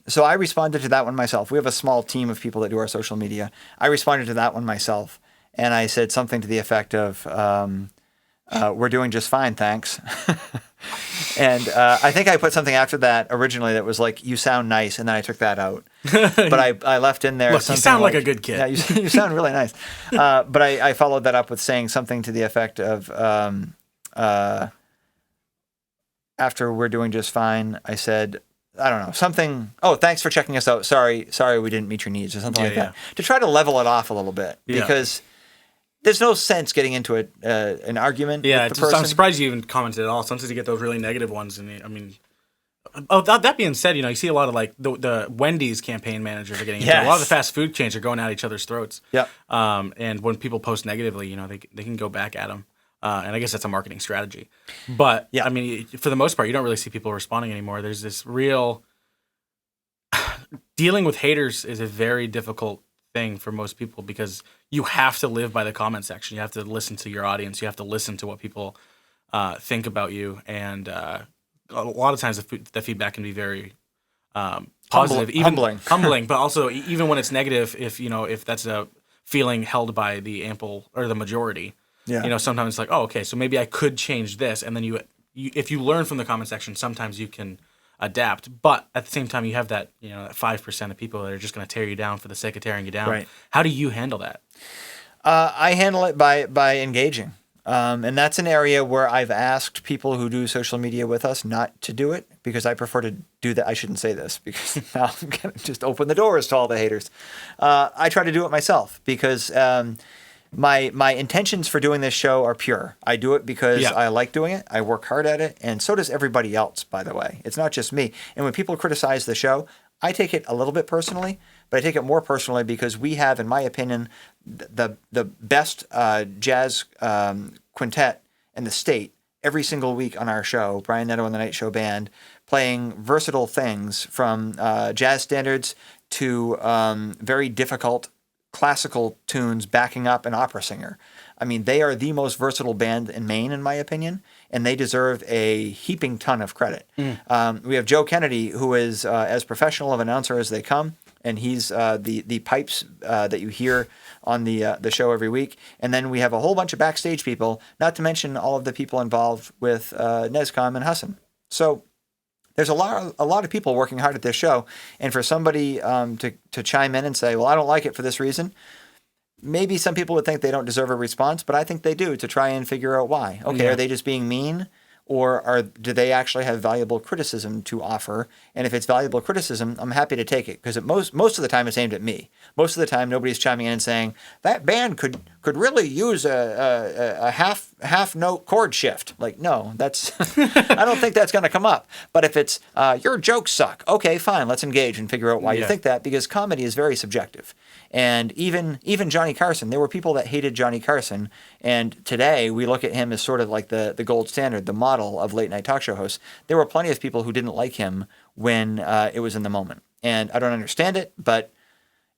so I responded to that one myself. We have a small team of people that do our social media. I responded to that one myself. And I said something to the effect of, we're doing just fine, thanks. And I think I put something after that originally that was like, you sound nice, and then I took that out. But I left in there Look, you sound like a good kid. Yeah, you sound really nice. But I followed that up with saying something to the effect of, after we're doing just fine, I said, I don't know, something, thanks for checking us out. Sorry we didn't meet your needs, or something like that. To try to level it off a little bit. Because there's no sense getting into an argument with the person. I'm surprised you even commented at all. Sometimes you get those really negative ones. And that being said, you see a lot of the Wendy's campaign managers are getting into it. A lot of the fast food chains are going at each other's throats. Yep. And when people post negatively, they can go back at them. And I guess that's a marketing strategy. But, I mean, for the most part, you don't really see people responding anymore. There's this real... Dealing with haters is a very difficult thing for most people because you have to live by the comment section. You have to listen to your audience. You have to listen to what people think about you. And a lot of times the feedback can be very positive. Humbling. But also, even when it's negative, if that's a feeling held by the majority... Yeah. Sometimes it's like, oh, okay, so maybe I could change this, and then you if you learn from the comment section, sometimes you can adapt. But at the same time, you have that that 5% of people that are just going to tear you down for the sake of tearing you down. Right. How do you handle that? I handle it by engaging, and that's an area where I've asked people who do social media with us not to do it because I prefer to do that. I shouldn't say this because now I'm going to just open the doors to all the haters. I try to do it myself because. My intentions for doing this show are pure. I do it because I like doing it. I work hard at it, and so does everybody else, by the way. It's not just me. And when people criticize the show, I take it a little bit personally, but I take it more personally because we have, in my opinion, the best jazz quintet in the state every single week on our show, Brian Netto and the Nite Show Band, playing versatile things from jazz standards to very difficult classical tunes backing up an opera singer. I mean, they are the most versatile band in Maine, in my opinion, and they deserve a heaping ton of credit. We have Joe Kennedy, who is as professional of an announcer as they come, and he's the pipes that you hear on the show every week. And then we have a whole bunch of backstage people, not to mention all of the people involved with NESCOM and Hassan. So there's a lot of people working hard at this show, and for somebody to chime in and say, well, I don't like it for this reason, maybe some people would think they don't deserve a response, but I think they do, to try and figure out why. Okay, Are they just being mean? Or do they actually have valuable criticism to offer? And if it's valuable criticism, I'm happy to take it, because most of the time it's aimed at me. Most of the time nobody's chiming in and saying, that band could really use a half note chord shift. Like, no, that's I don't think that's going to come up. But if it's your jokes suck, okay, fine, let's engage and figure out why you think that, because comedy is very subjective. And even Johnny Carson, there were people that hated Johnny Carson, and today we look at him as sort of like the gold standard, the model of late night talk show hosts. There were plenty of people who didn't like him when it was in the moment. And I don't understand it, but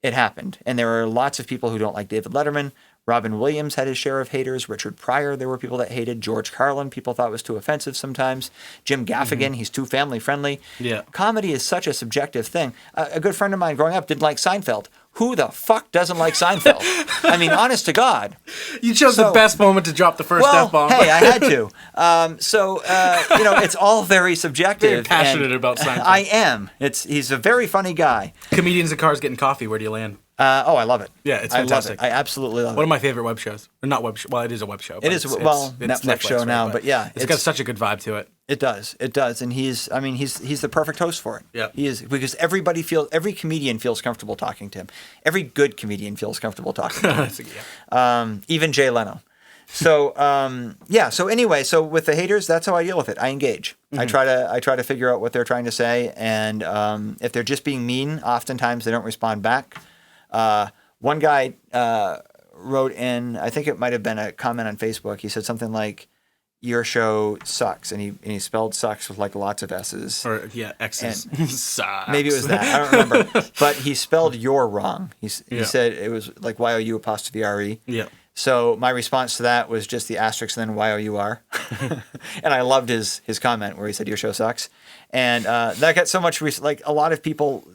it happened. And there are lots of people who don't like David Letterman. Robin Williams had his share of haters. Richard Pryor, there were people that hated. George Carlin, people thought was too offensive sometimes. Jim Gaffigan, he's too family friendly. Yeah. Comedy is such a subjective thing. A good friend of mine growing up didn't like Seinfeld. Who the fuck doesn't like Seinfeld? I mean, honest to God. You chose the best moment to drop the first F-bomb. Hey, I had to. It's all very subjective. Very passionate about Seinfeld. I am. He's a very funny guy. Comedians in Cars Getting Coffee, where do you land? I love it. Yeah, it's fantastic. I absolutely love it. One of my favorite web shows. Or not web show. Well, it is a web show. It's Netflix show now, right? But yeah. It's got such a good vibe to it. It does. And he's the perfect host for it. Yeah. He is, because every comedian feels comfortable talking to him. Every good comedian feels comfortable talking to him. Even Jay Leno. So, So anyway, with the haters, that's how I deal with it. I engage. I try to figure out what they're trying to say. And if they're just being mean, oftentimes they don't respond back. One guy wrote in, I think it might have been a comment on Facebook. He said something like, your show sucks, and he spelled sucks with like lots of S's. Or X's. Sucks. Maybe it was that. I don't remember. But he spelled your wrong. He said it was like YOU''RE. Yeah. So my response to that was just the asterisk and then YOUR. And I loved his comment where he said your show sucks. And that got so much like a lot of people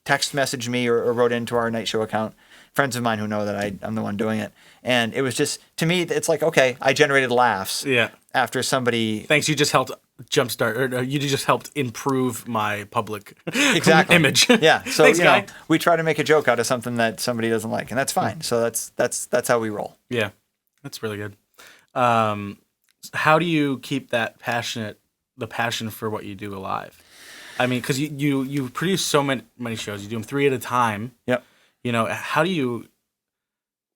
text messaged me or wrote into our Nite Show account. Friends of mine who know that I'm the one doing it. And it was just, to me, it's like, okay, I generated laughs after somebody... Thanks, you just helped jumpstart, or you just helped improve my public image. Yeah, so Thanks, we try to make a joke out of something that somebody doesn't like, and that's fine. So that's how we roll. Yeah, that's really good. How do you keep the passion for what you do alive? I mean, because you produce so many shows, you do them 3 at a time. Yep. How do you,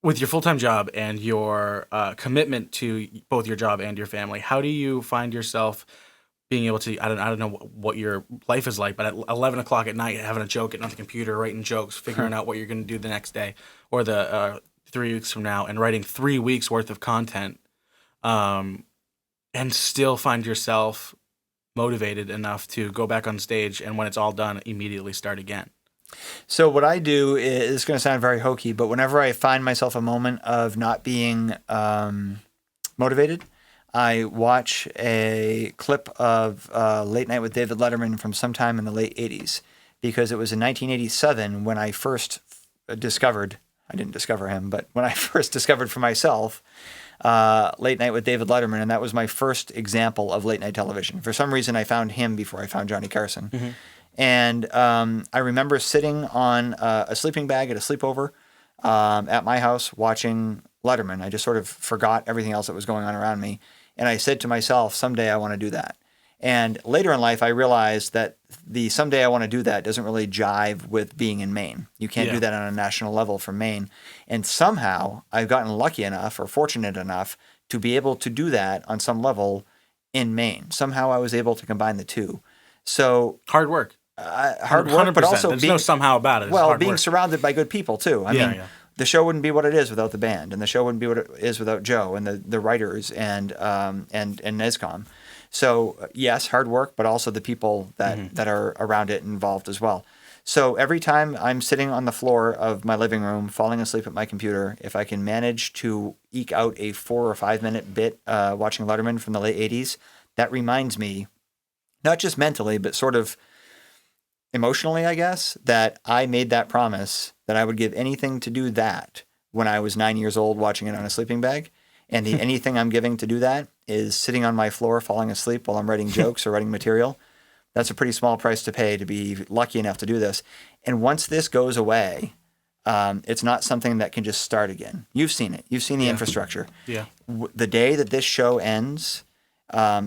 with your full-time job and your commitment to both your job and your family, how do you find yourself being able to, I don't know what your life is like, but at 11 o'clock at night, having a joke on the computer, writing jokes, figuring out what you're going to do the next day or the 3 weeks from now, and writing 3 weeks worth of content, and still find yourself motivated enough to go back on stage and when it's all done, immediately start again? So what I do is, it's going to sound very hokey, but whenever I find myself a moment of not being motivated, I watch a clip of Late Night with David Letterman from sometime in the late 80s, because it was in 1987 when I first discovered, I didn't discover him, but when I first discovered for myself Late Night with David Letterman, and that was my first example of late night television. For some reason, I found him before I found Johnny Carson. Mm-hmm. And I remember sitting on a sleeping bag at a sleepover at my house watching Letterman. I just sort of forgot everything else that was going on around me. And I said to myself, someday I want to do that. And later in life, I realized that the someday I want to do that doesn't really jive with being in Maine. You can't do that on a national level from Maine. And somehow I've gotten lucky enough or fortunate enough to be able to do that on some level in Maine. Somehow I was able to combine the two. So hard work. Hard work, but also there's no somehow about it. It's being surrounded by good people too. I mean, the show wouldn't be what it is without the band, and the show wouldn't be what it is without Joe and the writers and NESCOM. So yes, hard work, but also the people that are around it and involved as well. So every time I'm sitting on the floor of my living room, falling asleep at my computer, if I can manage to eke out a 4 or 5 minute bit watching Letterman from the late 80s, that reminds me, not just mentally, but sort of emotionally, I guess, that I made that promise that I would give anything to do that when I was 9 years old watching it on a sleeping bag. And the anything I'm giving to do that is sitting on my floor falling asleep while I'm writing jokes or writing material. That's a pretty small price to pay to be lucky enough to do this. And once this goes away, it's not something that can just start again. You've seen it. You've seen the infrastructure. Yeah. The day that this show ends,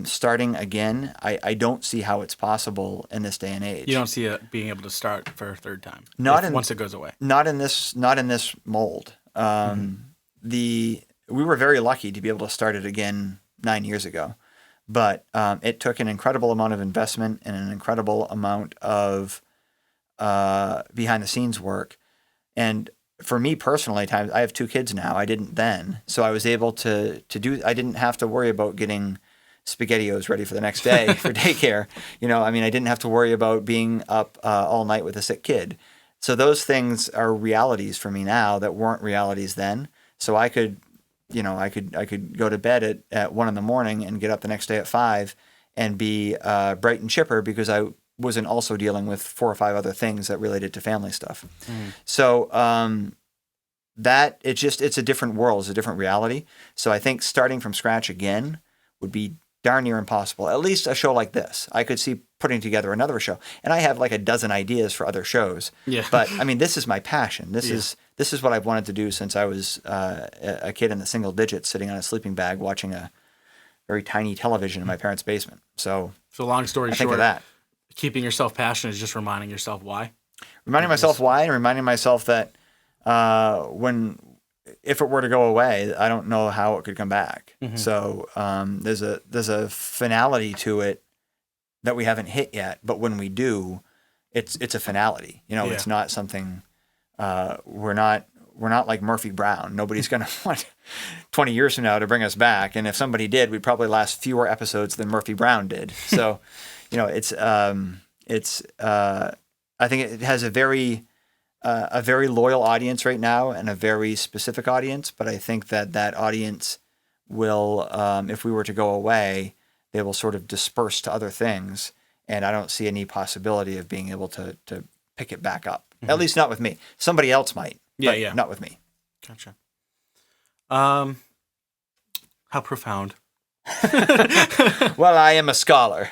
starting again, I don't see how it's possible in this day and age. You don't see it being able to start for a third time. Once it goes away. Not in this mold. We were very lucky to be able to start it again 9 years ago. But it took an incredible amount of investment and an incredible amount of behind-the-scenes work. And for me personally, I have 2 kids now. I didn't then. So I was able to I didn't have to worry about getting SpaghettiOs ready for the next day for daycare. I didn't have to worry about being up all night with a sick kid. So those things are realities for me now that weren't realities then. So I could go to bed at 1 a.m. and get up the next day at 5 and be bright and chipper because I wasn't also dealing with 4 or 5 other things that related to family stuff. So it's a different world, it's a different reality. So I think starting from scratch again would be darn near impossible. At least a show like this. I could see putting together another show. And I have like a dozen ideas for other shows. Yeah. But this is my passion. This is what I've wanted to do since I was a kid in the single digits sitting on a sleeping bag watching a very tiny television in my parents' basement. So long story short, think of that. Keeping yourself passionate is just reminding yourself why. Reminding myself why and reminding myself that if it were to go away, I don't know how it could come back. So there's a finality to it that we haven't hit yet. But when we do, it's a finality. It's not something we're not like Murphy Brown. Nobody's going to want 20 years from now to bring us back. And if somebody did, we'd probably last fewer episodes than Murphy Brown did. So, I think it has a very loyal audience right now and a very specific audience. But I think that audience will, if we were to go away, they will sort of disperse to other things. And I don't see any possibility of being able to pick it back up. At least not with me. Somebody else might. But not with me. Gotcha. How profound. Well, I am a scholar.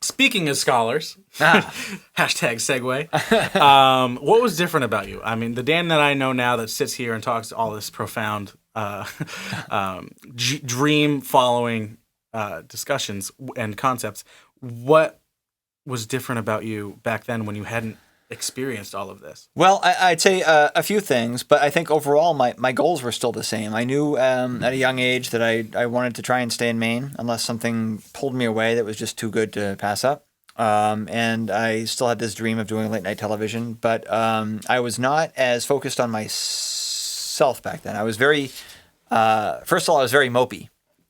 Speaking of scholars, hashtag segue. What was different about you? The Dan that I know now that sits here and talks all this profound dream following discussions and concepts. What was different about you back then when you hadn't experienced all of this? Well, I'd say a few things, but I think overall my goals were still the same. I knew at a young age that I wanted to try and stay in Maine unless something pulled me away that was just too good to pass up. And I still had this dream of doing late night television, but I was not as focused on myself back then. I was very, first of all, I was very mopey.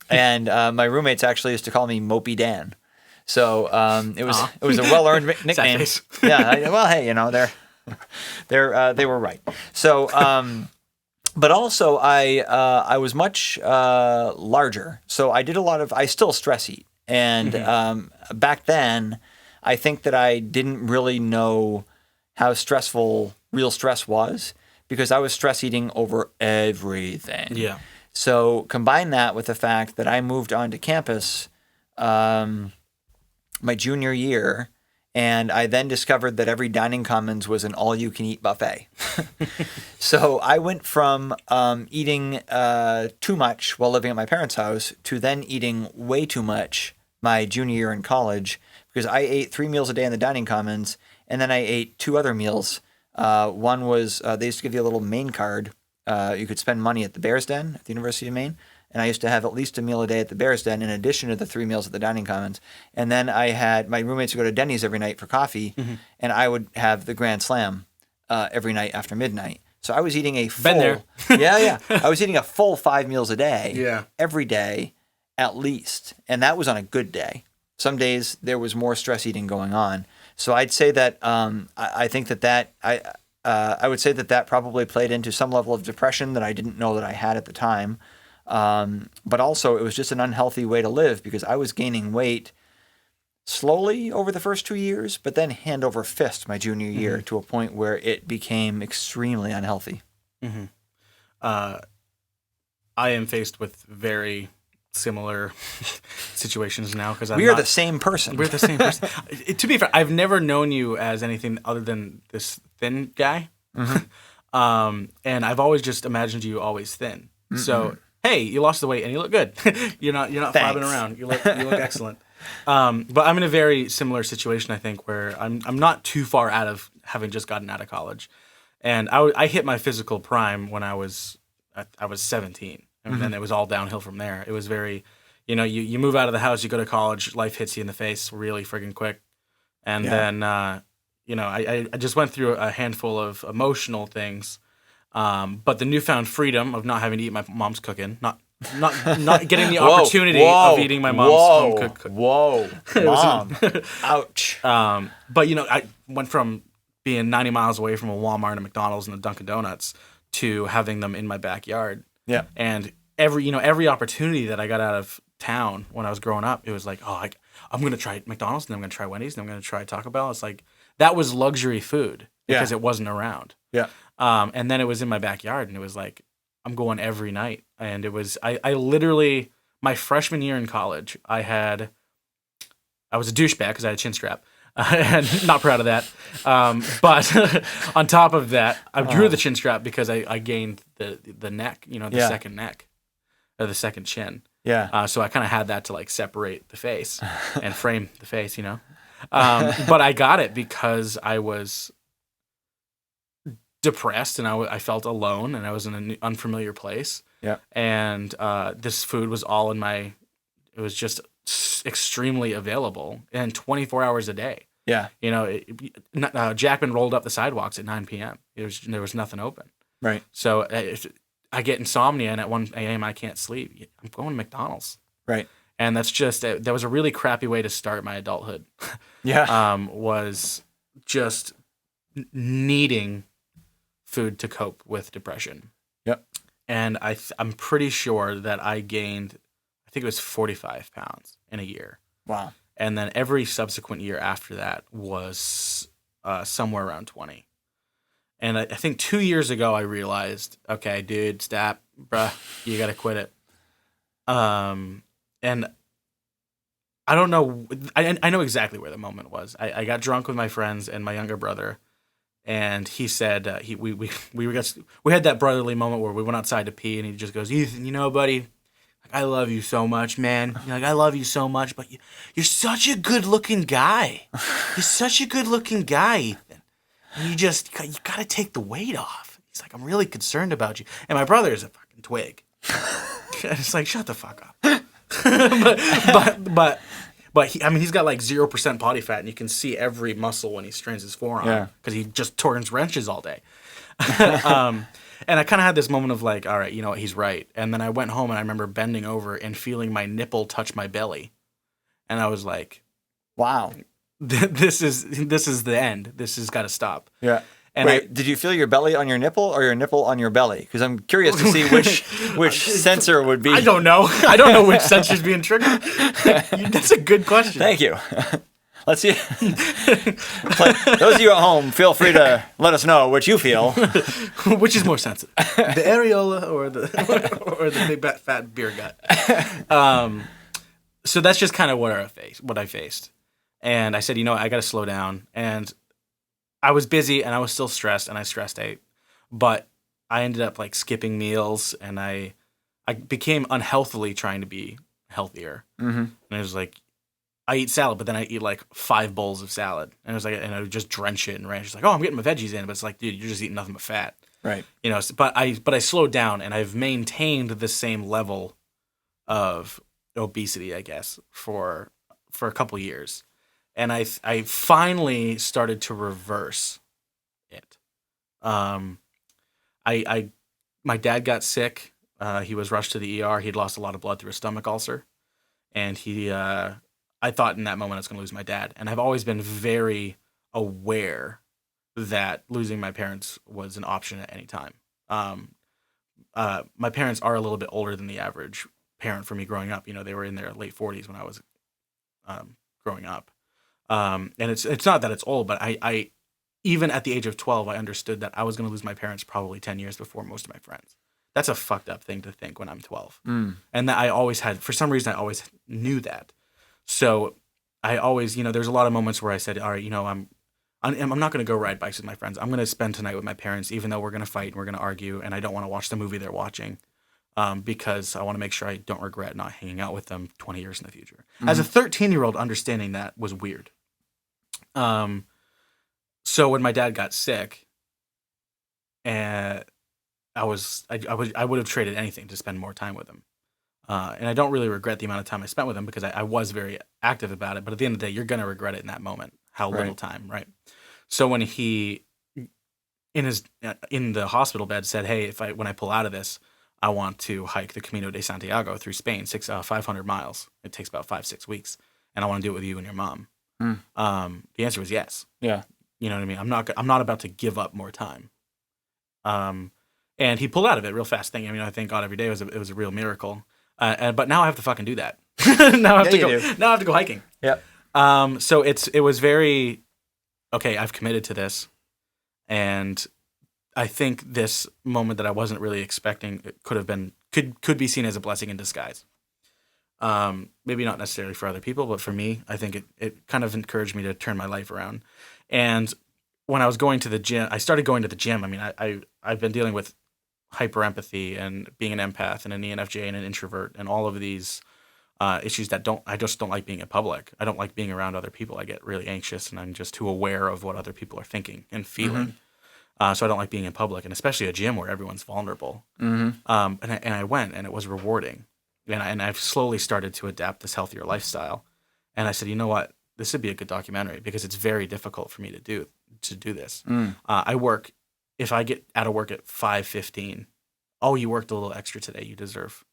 And my roommates actually used to call me Mopey Dan. So it was a well-earned nickname. Yeah. Well, hey, they were right. So, but also I was much larger. So I did I still stress eat, and back then I think that I didn't really know how stressful real stress was because I was stress eating over everything. Yeah. So combine that with the fact that I moved onto campus my junior year, and I then discovered that every dining commons was an all-you-can-eat buffet. So I went from eating too much while living at my parents' house to then eating way too much my junior year in college because I ate 3 meals a day in the dining commons, and then I ate 2 other meals. One was they used to give you a little Maine card. You could spend money at the Bears Den at the University of Maine. And I used to have at least a meal a day at the Bears Den in addition to the 3 meals at the dining commons. And then I had my roommates would go to Denny's every night for coffee, and I would have the Grand Slam every night after midnight. So I was eating a full... Been there. Yeah. I was eating a full 5 meals a day every day at least. And that was on a good day. Some days there was more stress eating going on. So I'd say that I think that I would say that probably played into some level of depression that I didn't know that I had at the time. But also it was just an unhealthy way to live because I was gaining weight slowly over the first 2 years, but then hand over fist my junior year to a point where it became extremely unhealthy. Mm-hmm. I am faced with very similar situations now because we are the same person. We're the same person. To be fair, I've never known you as anything other than this thin guy, and I've always just imagined you always thin. So hey, you lost the weight and you look good. You're not flapping around. You look excellent. But I'm in a very similar situation, I think, where I'm not too far out of having just gotten out of college, and I hit my physical prime when I was 17, and then it was all downhill from there. It was very, you move out of the house, you go to college, life hits you in the face really friggin' quick, and then I just went through a handful of emotional things, but the newfound freedom of not having to eat my mom's cooking, not getting the opportunity of eating my mom's home cooked cooking. Whoa, Mom. Ouch. But, I went from being 90 miles away from a Walmart, a McDonald's, and a Dunkin' Donuts to having them in my backyard. Yeah. And every opportunity that I got out of town when I was growing up, it was like, I'm going to try McDonald's, and then I'm going to try Wendy's, and I'm going to try Taco Bell. It's like, that was luxury food because it wasn't around. Yeah. And then it was in my backyard, and it was like, I'm going every night. And it was, I literally, my freshman year in college, I was a douchebag because I had a chin strap. And not proud of that. But on top of that, I grew the chin strap because I gained the neck, the second neck, or the second chin. Yeah. So I kind of had that to like separate the face and frame the face, But I got it because I was depressed and I felt alone and I was in an unfamiliar place. Yeah. And this food was all it was just extremely available and 24 hours a day. Yeah. Jackman rolled up the sidewalks at 9 p.m. There was nothing open. Right. So I get insomnia and at 1 a.m. I can't sleep. I'm going to McDonald's. Right. And that's just, that was a really crappy way to start my adulthood. Yeah. Was just needing food to cope with depression. Yep. And I'm pretty sure that I gained, I think it was 45 pounds in a year. Wow. And then every subsequent year after that was somewhere around 20. And I think 2 years ago I realized, okay, dude, stop, bruh, you got to quit it. And I don't know, I know exactly where the moment was. I got drunk with my friends and my younger brother, and he said we had that brotherly moment where we went outside to pee, and he just goes, Ethan, buddy, I love you so much, man. I love you so much, but you're such a good-looking guy. You're such a good-looking guy, Ethan. And you got to take the weight off. He's like, I'm really concerned about you. And my brother is a fucking twig. It's like, shut the fuck up. but he's got like 0% body fat, and you can see every muscle when he strains his forearm because he just turns wrenches all day. And I kind of had this moment of like, all right, you know what, he's right. And then I went home and I remember bending over and feeling my nipple touch my belly, and I was like, wow, this is the end. This has got to stop. Yeah. And wait, did you feel your belly on your nipple or your nipple on your belly? Because I'm curious to see which sensor would be. I don't know. I don't know which sensor's being triggered. That's a good question. Thank you. Let's see. Those of you at home, feel free to let us know what you feel. Which is more sensitive, the areola or the big fat beer gut? So that's just kind of what I faced. And I said, I got to slow down. And I was busy and I was still stressed and I stressed out. But I ended up like skipping meals and I became unhealthily trying to be healthier. Mm-hmm. And it was like, I eat salad, but then I eat like 5 bowls of salad. And it was like, and I would just drench it in ranch. It's like, oh, I'm getting my veggies in. But it's like, dude, you're just eating nothing but fat. Right. But I slowed down and I've maintained the same level of obesity, I guess, for a couple years. And I finally started to reverse it. My dad got sick. He was rushed to the ER. He'd lost a lot of blood through a stomach ulcer. And I thought in that moment I was going to lose my dad. And I've always been very aware that losing my parents was an option at any time. My parents are a little bit older than the average parent for me growing up. You know, they were in their late 40s when I was growing up. And it's not that it's old, but I even at the age of 12, I understood that I was going to lose my parents probably 10 years before most of my friends. That's a fucked up thing to think when I'm 12. And that I always had, for some reason, I always knew that. So I always, you know, there's a lot of moments where I said, all right, you know, I'm not going to go ride bikes with my friends. I'm going to spend tonight with my parents, even though we're going to fight and we're going to argue, and I don't want to watch the movie they're watching, because I want to make sure I don't regret not hanging out with them 20 years in the future. As a 13-year-old, understanding that was weird. So when my dad got sick, and I would have traded anything to spend more time with him. And I don't really regret the amount of time I spent with him because I was very active about it. But at the end of the day, you're going to regret it in that moment, how little time, right? So when he, in the hospital bed, said, hey, when I pull out of this, I want to hike the Camino de Santiago through Spain, 500 miles. It takes about 5-6 weeks. And I want to do it with you and your mom. The answer was yes. Yeah. You know what I mean? I'm not about to give up more time. And he pulled out of it real fast. I mean, I thank God every day it was a real miracle. But now I have to fucking do that. Now I have to go hiking. Yep. So it was very, okay, I've committed to this. And I think this moment that I wasn't really expecting could be seen as a blessing in disguise. Maybe not necessarily for other people, but for me, I think it kind of encouraged me to turn my life around. And when I was going to the gym, I started going to the gym. I mean, I've been dealing with hyperempathy and being an empath and an ENFJ and an introvert and all of these issues that I just don't like being in public. I don't like being around other people. I get really anxious and I'm just too aware of what other people are thinking and feeling. So I don't like being in public, and especially a gym where everyone's vulnerable. And I went, and it was rewarding. And I've slowly started to adapt this healthier lifestyle. And I said, you know what? This would be a good documentary because it's very difficult for me to do this. I work, if I get out of work at 5:15, oh, you worked a little extra today. You deserve,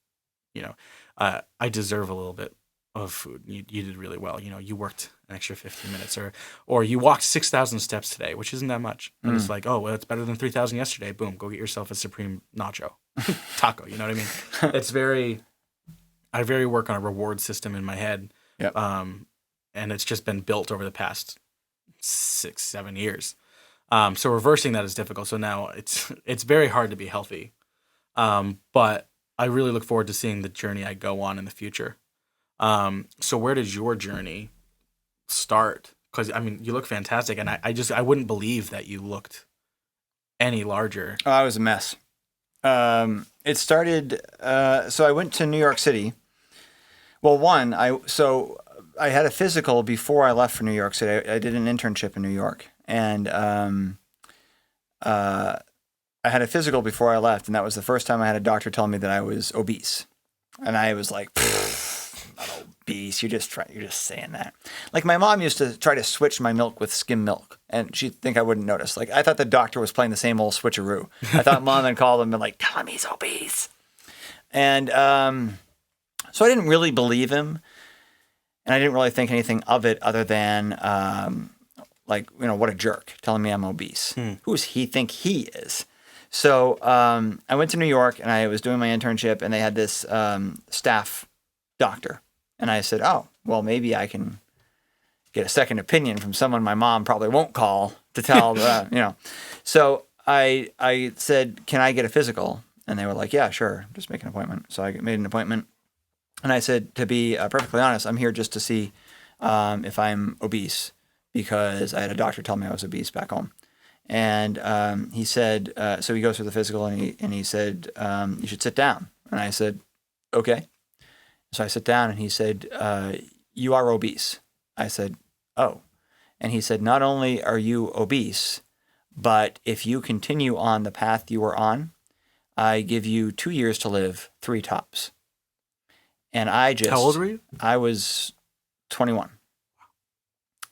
I deserve a little bit of food. You did really well. You know, you worked an extra 15 minutes or you walked 6,000 steps today, which isn't that much. And it's like, oh, well, it's better than 3,000 yesterday. Boom, go get yourself a Supreme nacho taco. You know what I mean? I very work on a reward system in my head. Yep. And it's just been built over the past 6-7 years. So reversing that is difficult. So now it's very hard to be healthy. But I really look forward to seeing the journey I go on in the future. So where does your journey start? Because, I mean, you look fantastic, and I wouldn't believe that you looked any larger. Oh, I was a mess. It started, so I went to New York City. Well, I had a physical before I left for New York City. I did an internship in New York, and I had a physical before I left, and that was the first time I had a doctor tell me that I was obese. And I was like, I'm not obese. You're just saying that. Like, my mom used to try to switch my milk with skim milk, and she'd think I wouldn't notice. Like, I thought the doctor was playing the same old switcheroo. I thought mom had called him and like, tell him he's obese. And so I didn't really believe him, and I didn't really think anything of it other than what a jerk, telling me I'm obese. Who does he think he is? So I went to New York, and I was doing my internship, and they had this staff doctor. And I said, oh, well, maybe I can get a second opinion from someone my mom probably won't call to tell, So I said, can I get a physical? And they were like, yeah, sure. Just make an appointment. So I made an appointment. And I said, to be perfectly honest, I'm here just to see if I'm obese, because I had a doctor tell me I was obese back home. And he said, so he goes through the physical, and he said, you should sit down. And I said, okay. So I sit down, and he said, you are obese. I said, oh. And he said, not only are you obese, but if you continue on the path you are on, I give you 2 years to live, 3 tops. And how old were you? I was 21.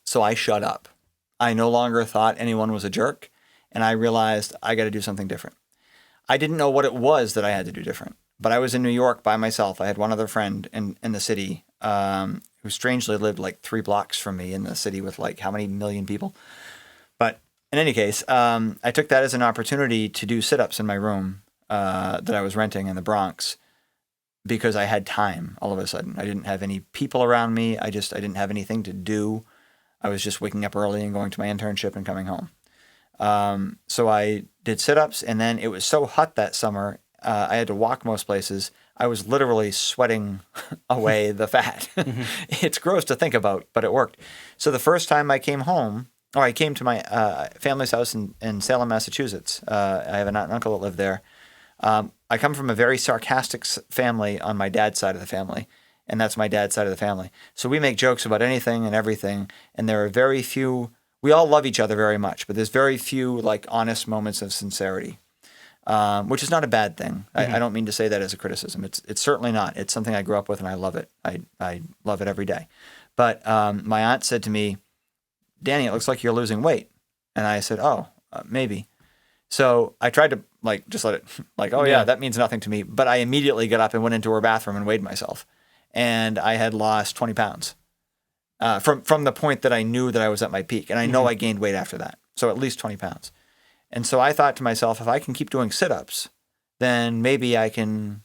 So I shut up. I no longer thought anyone was a jerk, and I realized I got to do something different. I didn't know what it was that I had to do different, but I was in New York by myself. I had one other friend in the city who strangely lived like 3 blocks from me in the city with like how many million people. But in any case, I took that as an opportunity to do sit-ups in my room that I was renting in the Bronx because I had time all of a sudden. I didn't have any people around me. I didn't have anything to do. I was just waking up early and going to my internship and coming home. So I did sit-ups, and then it was so hot that summer, I had to walk most places. I was literally sweating away the fat. It's gross to think about, but it worked. So the first time I came home, or I came to my family's house in Salem, Massachusetts. I have an aunt and uncle that live there. I come from a very sarcastic family on my dad's side of the family, and that's my dad's side of the family. So we make jokes about anything and everything, and there are very few. We all love each other very much, but there's very few like honest moments of sincerity, which is not a bad thing. I don't mean to say that as a criticism. It's certainly not. It's something I grew up with, and I love it. I love it every day. But my aunt said to me, "Danny, it looks like you're losing weight," and I said, "Oh, maybe." So I tried to just let it yeah, that means nothing to me. But I immediately got up and went into her bathroom and weighed myself, and I had lost 20 pounds. From the point that I knew that I was at my peak. And I know I gained weight after that. So at least 20 pounds. And so I thought to myself, if I can keep doing sit-ups, then maybe I can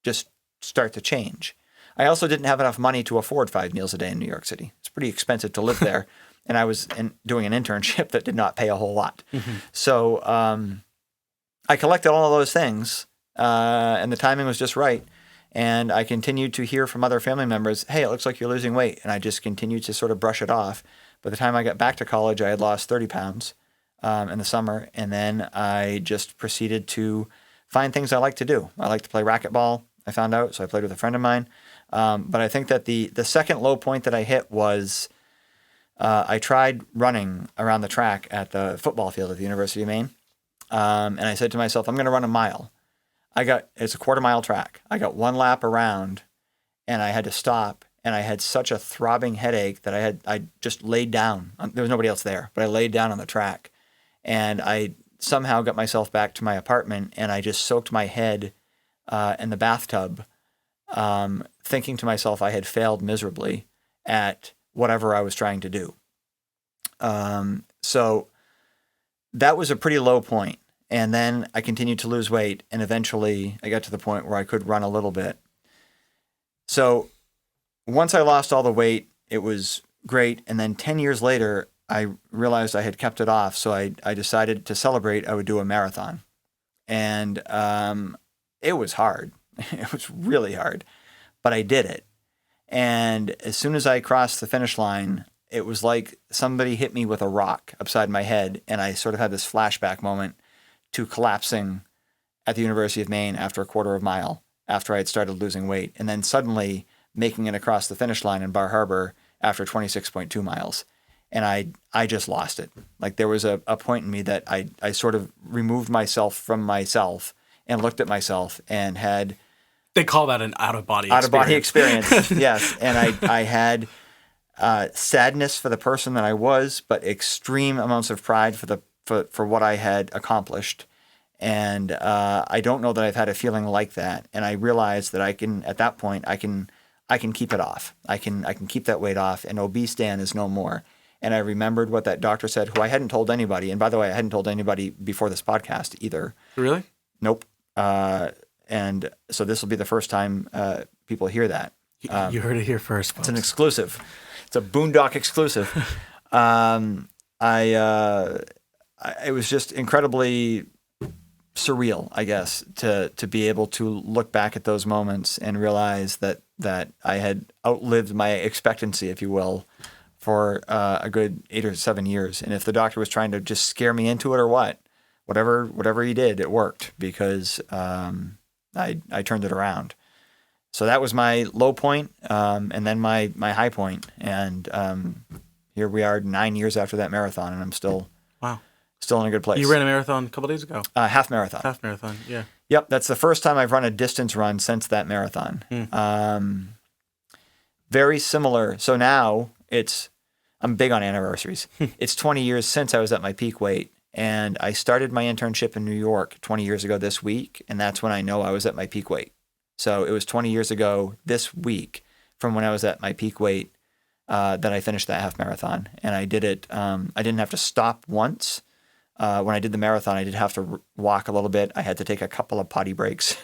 just start to change. I also didn't have enough money to afford 5 meals a day in New York City. It's pretty expensive to live there. And I was doing an internship that did not pay a whole lot. So I collected all of those things, and the timing was just right. And I continued to hear from other family members, "Hey, it looks like you're losing weight." And I just continued to sort of brush it off. By the time I got back to college, I had lost 30 pounds in the summer. And then I just proceeded to find things I like to do. I like to play racquetball, I found out. So I played with a friend of mine. But I think that the second low point that I hit was I tried running around the track at the football field at the University of Maine. And I said to myself, I'm going to run a mile. It's a 1/4-mile track. I got 1 lap around and I had to stop, and I had such a throbbing headache that I just laid down. There was nobody else there, but I laid down on the track, and I somehow got myself back to my apartment, and I just soaked my head in the bathtub, thinking to myself I had failed miserably at whatever I was trying to do. So that was a pretty low point. And then I continued to lose weight, and eventually I got to the point where I could run a little bit. So once I lost all the weight, it was great. And then 10 years later, I realized I had kept it off. So I decided to celebrate, I would do a marathon. And it was hard. It was really hard. But I did it. And as soon as I crossed the finish line, it was like somebody hit me with a rock upside my head. And I sort of had this flashback moment to collapsing at the University of Maine after a 1/4 mile after I had started losing weight, and then suddenly making it across the finish line in Bar Harbor after 26.2 miles. And I just lost it. Like there was a point in me that I sort of removed myself from myself and looked at myself and had... They call that an out-of-body experience. Out-of-body experience, yes. And I had sadness for the person that I was, but extreme amounts of pride for what I had accomplished. And I don't know that I've had a feeling like that. And I realized that at that point, I can keep it off. I can keep that weight off, and obese Dan is no more. And I remembered what that doctor said, who I hadn't told anybody. And by the way, I hadn't told anybody before this podcast either. Really? Nope. And so this will be the first time people hear that. You heard it here first, folks. It's an exclusive. It's a Boondock exclusive. It was just incredibly surreal, I guess, to be able to look back at those moments and realize that I had outlived my expectancy, if you will, for a good 8 or 7 years. And if the doctor was trying to just scare me into it or whatever he did, it worked because I turned it around. So that was my low point, and then my high point. And here we are 9 years after that marathon, and I'm still in a good place. You ran a marathon a couple days ago. Half marathon. Half marathon, yeah. Yep, that's the first time I've run a distance run since that marathon. Very similar. So now I'm big on anniversaries. It's 20 years since I was at my peak weight, and I started my internship in New York 20 years ago this week, and that's when I know I was at my peak weight. So it was 20 years ago this week from when I was at my peak weight that I finished that half marathon. And I did it. I didn't have to stop once. When I did the marathon, I did have to walk a little bit. I had to take a couple of potty breaks.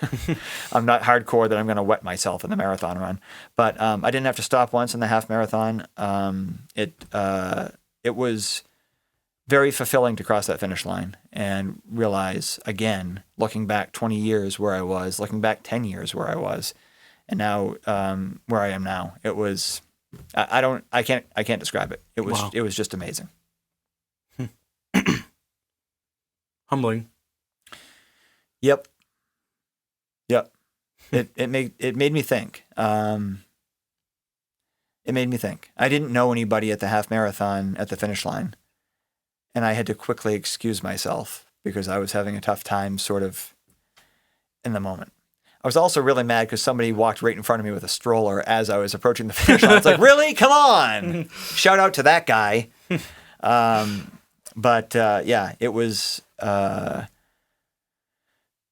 I'm not hardcore that I'm going to wet myself in the marathon run, but I didn't have to stop once in the half marathon. It was very fulfilling to cross that finish line and realize, again, looking back 20 years where I was, looking back 10 years where I was, and now where I am now. It was, I can't describe it. It was, It was just amazing. Humbling. Yep. It made me think. It made me think. I didn't know anybody at the half marathon at the finish line, and I had to quickly excuse myself because I was having a tough time sort of in the moment. I was also really mad because somebody walked right in front of me with a stroller as I was approaching the finish line. It's like, really? Come on! Shout out to that guy. But it was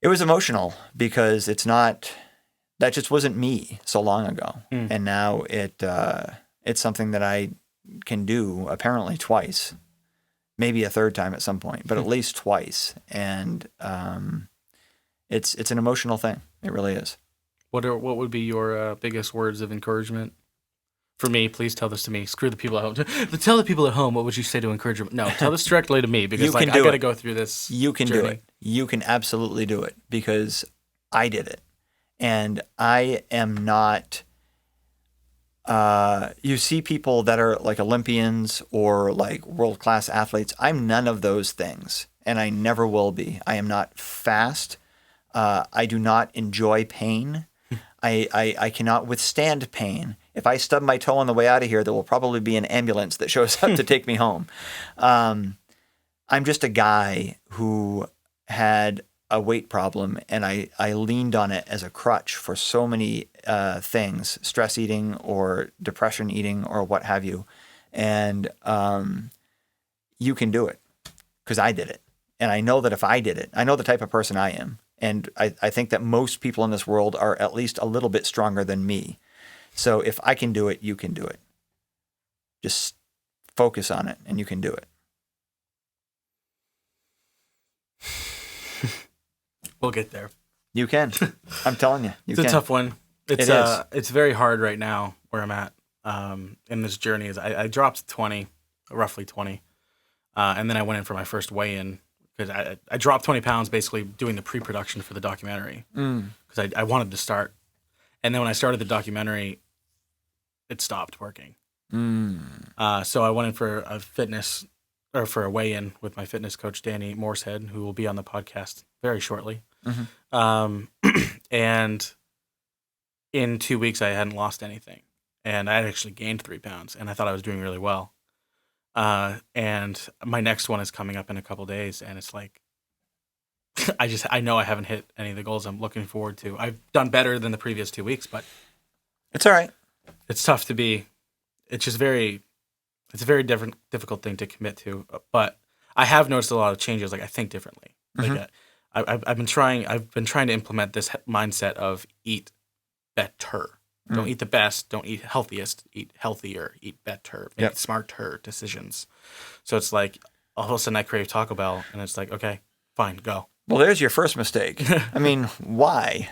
emotional because that just wasn't me so long ago. And now it's something that I can do apparently twice, maybe a third time at some point, but at least twice. And it's an emotional thing. It really is. What would be your biggest words of encouragement? For me, please tell this to me. Screw the people at home. Tell the people at home, what would you say to encourage them? No, tell this directly to me because I got to go through this. You can journey. do it. You can absolutely do it because I did it. And I am not, you see people that are like Olympians or like world-class athletes. I'm none of those things, and I never will be. I am not fast. I do not enjoy pain. I cannot withstand pain. If I stub my toe on the way out of here, there will probably be an ambulance that shows up to take me home. I'm just a guy who had a weight problem, and I leaned on it as a crutch for so many things, stress eating or depression eating or what have you. And you can do it because I did it. And I know that if I did it, I know the type of person I am. And I think that most people in this world are at least a little bit stronger than me. So if I can do it, you can do it. Just focus on it and you can do it. We'll get there. You can. I'm telling you. It's a tough one. It's very hard right now where I'm at in this journey. I dropped roughly 20. And then I went in for my first weigh-in because I dropped 20 pounds basically doing the pre-production for the documentary because I wanted to start. And then when I started the documentary, it stopped working. So I went in for for a weigh-in with my fitness coach, Danny Cashman, who will be on the podcast very shortly. And in 2 weeks, I hadn't lost anything. And I had actually gained 3 pounds, and I thought I was doing really well. And my next one is coming up in a couple days, and it's like, I know I haven't hit any of the goals I'm looking forward to. I've done better than the previous 2 weeks, but it's all right. It's tough to be. It's a very difficult thing to commit to. But I have noticed a lot of changes. Like I think differently. Like I've been trying to implement this mindset of eat better. Don't eat the best. Don't eat healthiest. Eat healthier. Eat better. Make smarter decisions. So it's like all of a sudden I crave Taco Bell, and it's like, okay, fine, go. Well, there's your first mistake. I mean, why?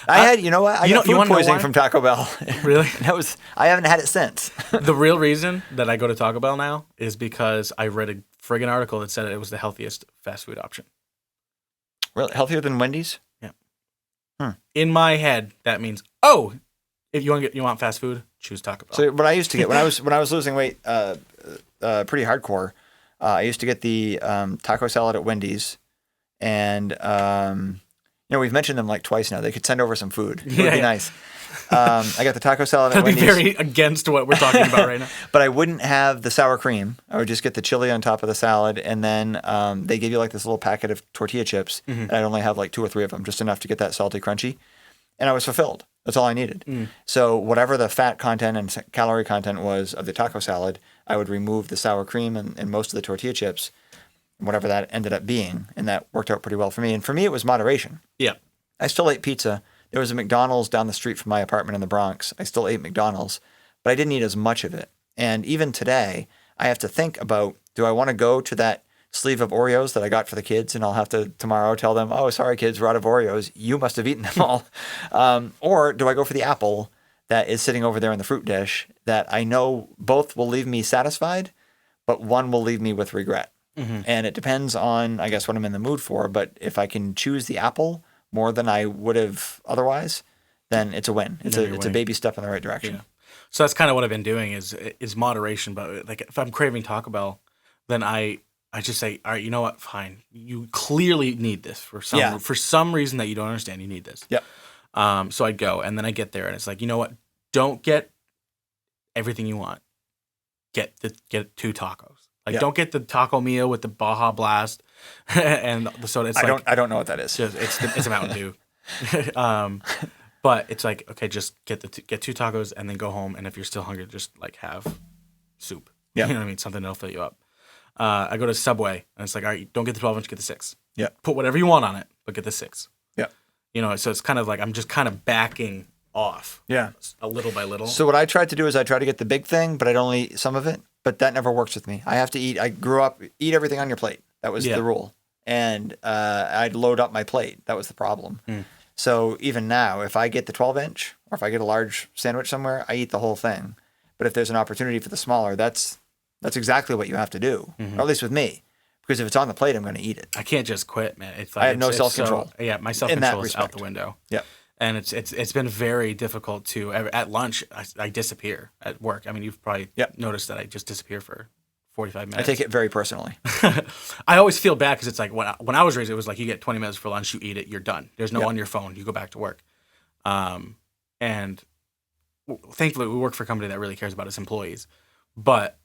I got food poisoning from Taco Bell. Really? I haven't had it since. The real reason that I go to Taco Bell now is because I read a friggin' article that said it was the healthiest fast food option. Really? Healthier than Wendy's? Yeah. In my head, that means, if you want fast food, choose Taco Bell. So what I used to get when I was losing weight, pretty hardcore, I used to get the taco salad at Wendy's, and we've mentioned them like twice now. They could send over some food. It would be nice. I got the taco salad at Wendy's. That'd be very against what we're talking about right now. But I wouldn't have the sour cream. I would just get the chili on top of the salad, and then they give you like this little packet of tortilla chips, and I'd only have like 2 or 3 of them, just enough to get that salty crunchy, and I was fulfilled. That's all I needed. So whatever the fat content and calorie content was of the taco salad, I would remove the sour cream and most of the tortilla chips, whatever that ended up being, and that worked out pretty well for me. And for me, it was moderation. Yeah. I still ate pizza. There was a McDonald's down the street from my apartment in the Bronx. I still ate McDonald's, but I didn't eat as much of it. And even today, I have to think about, do I want to go to that sleeve of Oreos that I got for the kids, and I'll have to tomorrow tell them, oh, sorry, kids, we're out of Oreos. You must have eaten them all. Or do I go for the apple that is sitting over there in the fruit dish that I know both will leave me satisfied, but one will leave me with regret? And it depends on, I guess, what I'm in the mood for. But if I can choose the apple more than I would have otherwise, then it's a win. It's a baby step in the right direction. Yeah. So that's kind of what I've been doing is moderation. But like if I'm craving Taco Bell, then I just say, all right, you know what? Fine. You clearly need this for some reason that you don't understand. You need this. Yep. So I'd go, and then I get there, and it's like, you know what? Don't get everything you want. Get 2 tacos. Like, don't get the taco meal with the Baja Blast and the soda. It's I don't know what that is. It's a Mountain Dew. But it's like, okay, just get 2 tacos and then go home. And if you're still hungry, just like have soup. Yeah. You know what I mean? Something that'll fill you up. I go to Subway, and it's like, all right, don't get the 12-inch, get the 6. Yeah. Put whatever you want on it, but get the 6. Yeah. You know, so it's kind of like I'm just kind of backing off. Yeah. A little by little. So what I tried to do is I tried to get the big thing, but I'd only eat some of it. But that never works with me. I have to eat. I grew up, eat everything on your plate. That was the rule. And I'd load up my plate. That was the problem. So even now, if I get the 12-inch or if I get a large sandwich somewhere, I eat the whole thing. But if there's an opportunity for the smaller, that's exactly what you have to do, or at least with me. Because if it's on the plate, I'm going to eat it. I can't just quit, man. It's like, I have no self-control. My self-control is out the window. Yeah. And it's been very difficult to, at lunch, I disappear at work. I mean, you've probably noticed that I just disappear for 45 minutes. I take it very personally. I always feel bad because it's like when I was raised, it was like you get 20 minutes for lunch, you eat it, you're done. There's no on your phone. You go back to work. And thankfully, we work for a company that really cares about its employees. But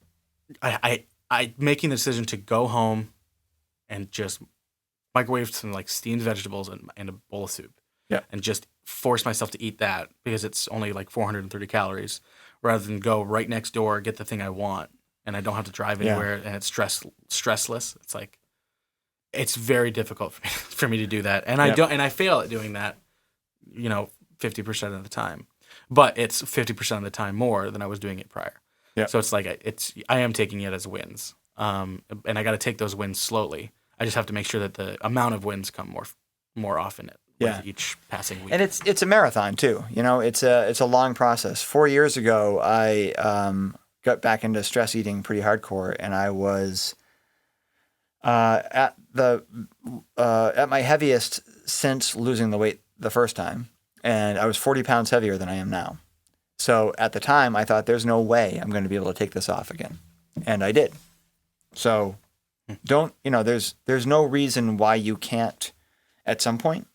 I making the decision to go home and just microwave some like steamed vegetables and a bowl of soup. Yeah. And just force myself to eat that because it's only like 430 calories rather than go right next door, get the thing I want, and I don't have to drive anywhere and it's stressless. It's like, it's very difficult for me to do that. And I fail at doing that, 50% of the time, but it's 50% of the time more than I was doing it prior. Yeah. So it's like, I am taking it as wins. And I got to take those wins slowly. I just have to make sure that the amount of wins come more often with each passing week. And it's a marathon too. It's a long process. 4 years ago, I got back into stress eating pretty hardcore, and I was at my heaviest since losing the weight the first time, and I was 40 pounds heavier than I am now. So at the time, I thought there's no way I'm going to be able to take this off again, and I did. So there's no reason why you can't at some point.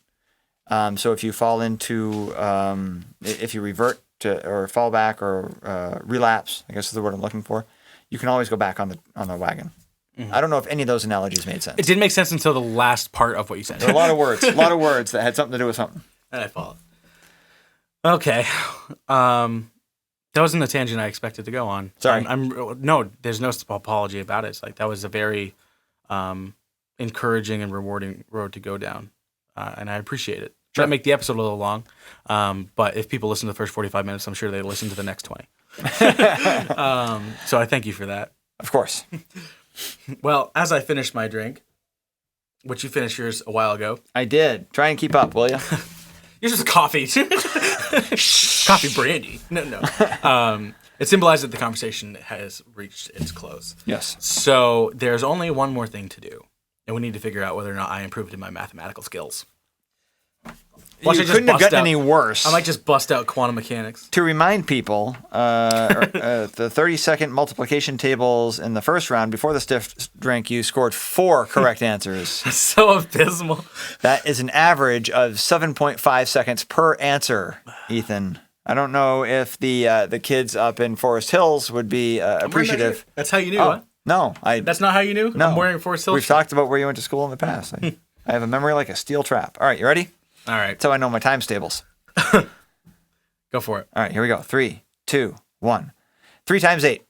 So if you fall into, if you revert to or fall back or relapse, I guess is the word I'm looking for, you can always go back on the wagon. Mm-hmm. I don't know if any of those analogies made sense. It didn't make sense until the last part of what you said. There are a lot of words that had something to do with something. And I followed. Okay. That wasn't the tangent I expected to go on. Sorry. No, there's no apology about it. It's like that was a very encouraging and rewarding road to go down. And I appreciate it. Try to make the episode a little long, but if people listen to the first 45 minutes, I'm sure they listen to the next 20. So I thank you for that. Of course. Well, as I finished my drink, which you finished yours a while ago. I did. Try and keep up, will you? Yours is coffee. Coffee brandy. No. It symbolizes that the conversation has reached its close. Yes. So there's only one more thing to do, and we need to figure out whether or not I improved in my mathematical skills. You couldn't have gotten any worse. I might just bust out quantum mechanics. To remind people, the 30-second multiplication tables in the first round, before the stiff drink, you scored 4 correct answers. So abysmal. That is an average of 7.5 seconds per answer, Ethan. I don't know if the kids up in Forest Hills would be appreciative. That's how you knew, huh? No. That's not how you knew? No. I'm wearing Forest Hills. We've talked about where you went to school in the past. I have a memory like a steel trap. All right, you ready? All right. That's how I know my times tables. Go for it. All right, here we go. 3, 2, 1. 3 times 8.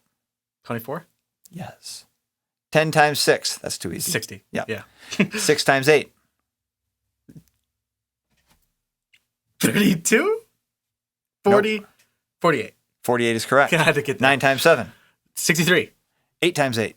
24? Yes. 10 times 6. That's too easy. 60. Yeah. 6 times 8. 32? 40? Nope. 48. 48 is correct. I had to get that. 9 times 7. 63. 8 times 8.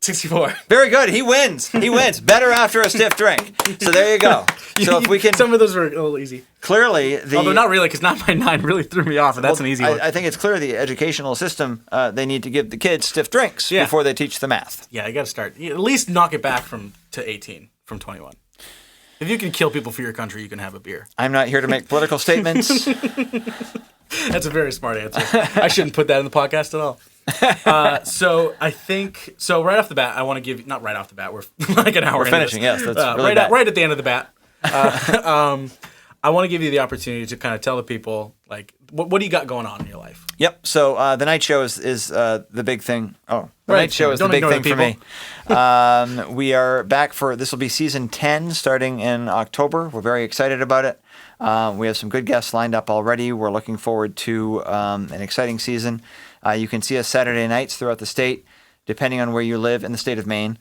64. Very good. He wins. He wins. Better after a stiff drink. So there you go. So if we can... Some of those were a little easy. Clearly, Although not really, because 9 by 9 really threw me off, and that's an easy one. I think it's clear the educational system, they need to give the kids stiff drinks before they teach the math. Yeah, you got to start. At least knock it back to 18 from 21. If you can kill people for your country, you can have a beer. I'm not here to make political statements. That's a very smart answer. I shouldn't put that in the podcast at all. So I think right off the bat, I want to give not right off the bat. We're like an hour. We're finishing. Yes, that's really right at the end of the bat. I want to give you the opportunity to kind of tell the people like what do you got going on in your life. Yep. So the Nite Show is the big thing. Oh, the Nite Show is the big thing for me. We are back for this will be season 10 starting in October. We're very excited about it. We have some good guests lined up already. We're looking forward to an exciting season. You can see us Saturday nights throughout the state, depending on where you live in the state of Maine.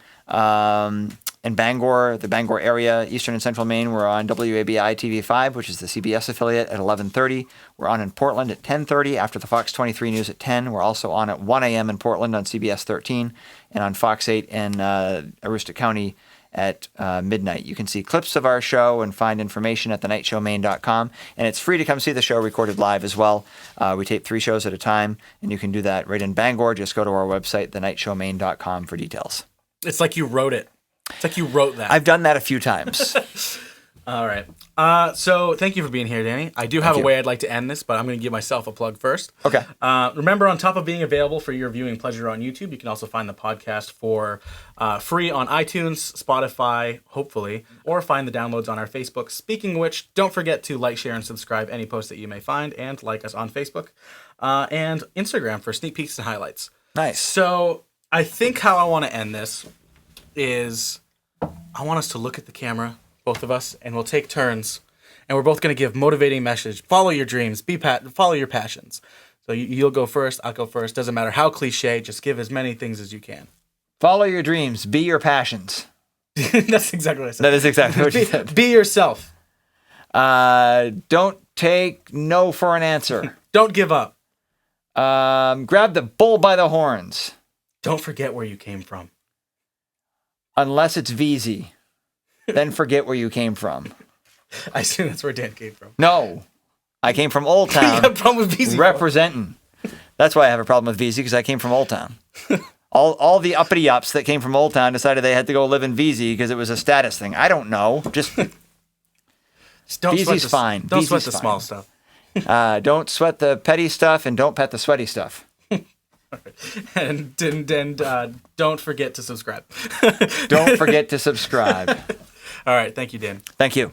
In Bangor, the Bangor area, eastern and central Maine, we're on WABI TV5, which is the CBS affiliate, at 11:30. We're on in Portland at 10:30 after the Fox 23 News at 10. We're also on at 1 a.m. in Portland on CBS 13 and on Fox 8 in Aroostook County at midnight. You can see clips of our show and find information at theniteshowmaine.com. And it's free to come see the show recorded live as well. We tape 3 shows at a time, and you can do that right in Bangor. Just go to our website, theniteshowmaine.com, for details. It's like you wrote it. It's like you wrote that. I've done that a few times. All right. So thank you for being here, Danny. I do have a way I'd like to end this, but I'm going to give myself a plug first. Okay. Remember, on top of being available for your viewing pleasure on YouTube, you can also find the podcast for free on iTunes, Spotify, hopefully, or find the downloads on our Facebook. Speaking of which, don't forget to like, share, and subscribe any post that you may find, and like us on Facebook and Instagram for sneak peeks and highlights. Nice. So I think how I want to end this is I want us to look at the camera, both of us, and we'll take turns, and we're both going to give motivating message. Follow your dreams. Follow your passions. So you'll go first. I'll go first. Doesn't matter how cliche. Just give as many things as you can. Follow your dreams. Be your passions. That's exactly what I said. That is exactly what you said. Be yourself. Don't take no for an answer. Don't give up. Grab the bull by the horns. Don't forget where you came from. Unless it's VZ. Then forget where you came from. I assume that's where Dan came from. No. I came from Old Town. You got a problem with VZ. Representing. That's why I have a problem with VZ, because I came from Old Town. All the uppity ups that came from Old Town decided they had to go live in VZ because it was a status thing. I don't know. Just don't VZ's fine. Don't VZ's sweat the fine. small stuff. Don't sweat the petty stuff, and don't pet the sweaty stuff. And don't forget to subscribe. Don't forget to subscribe. All right. Thank you, Dan. Thank you.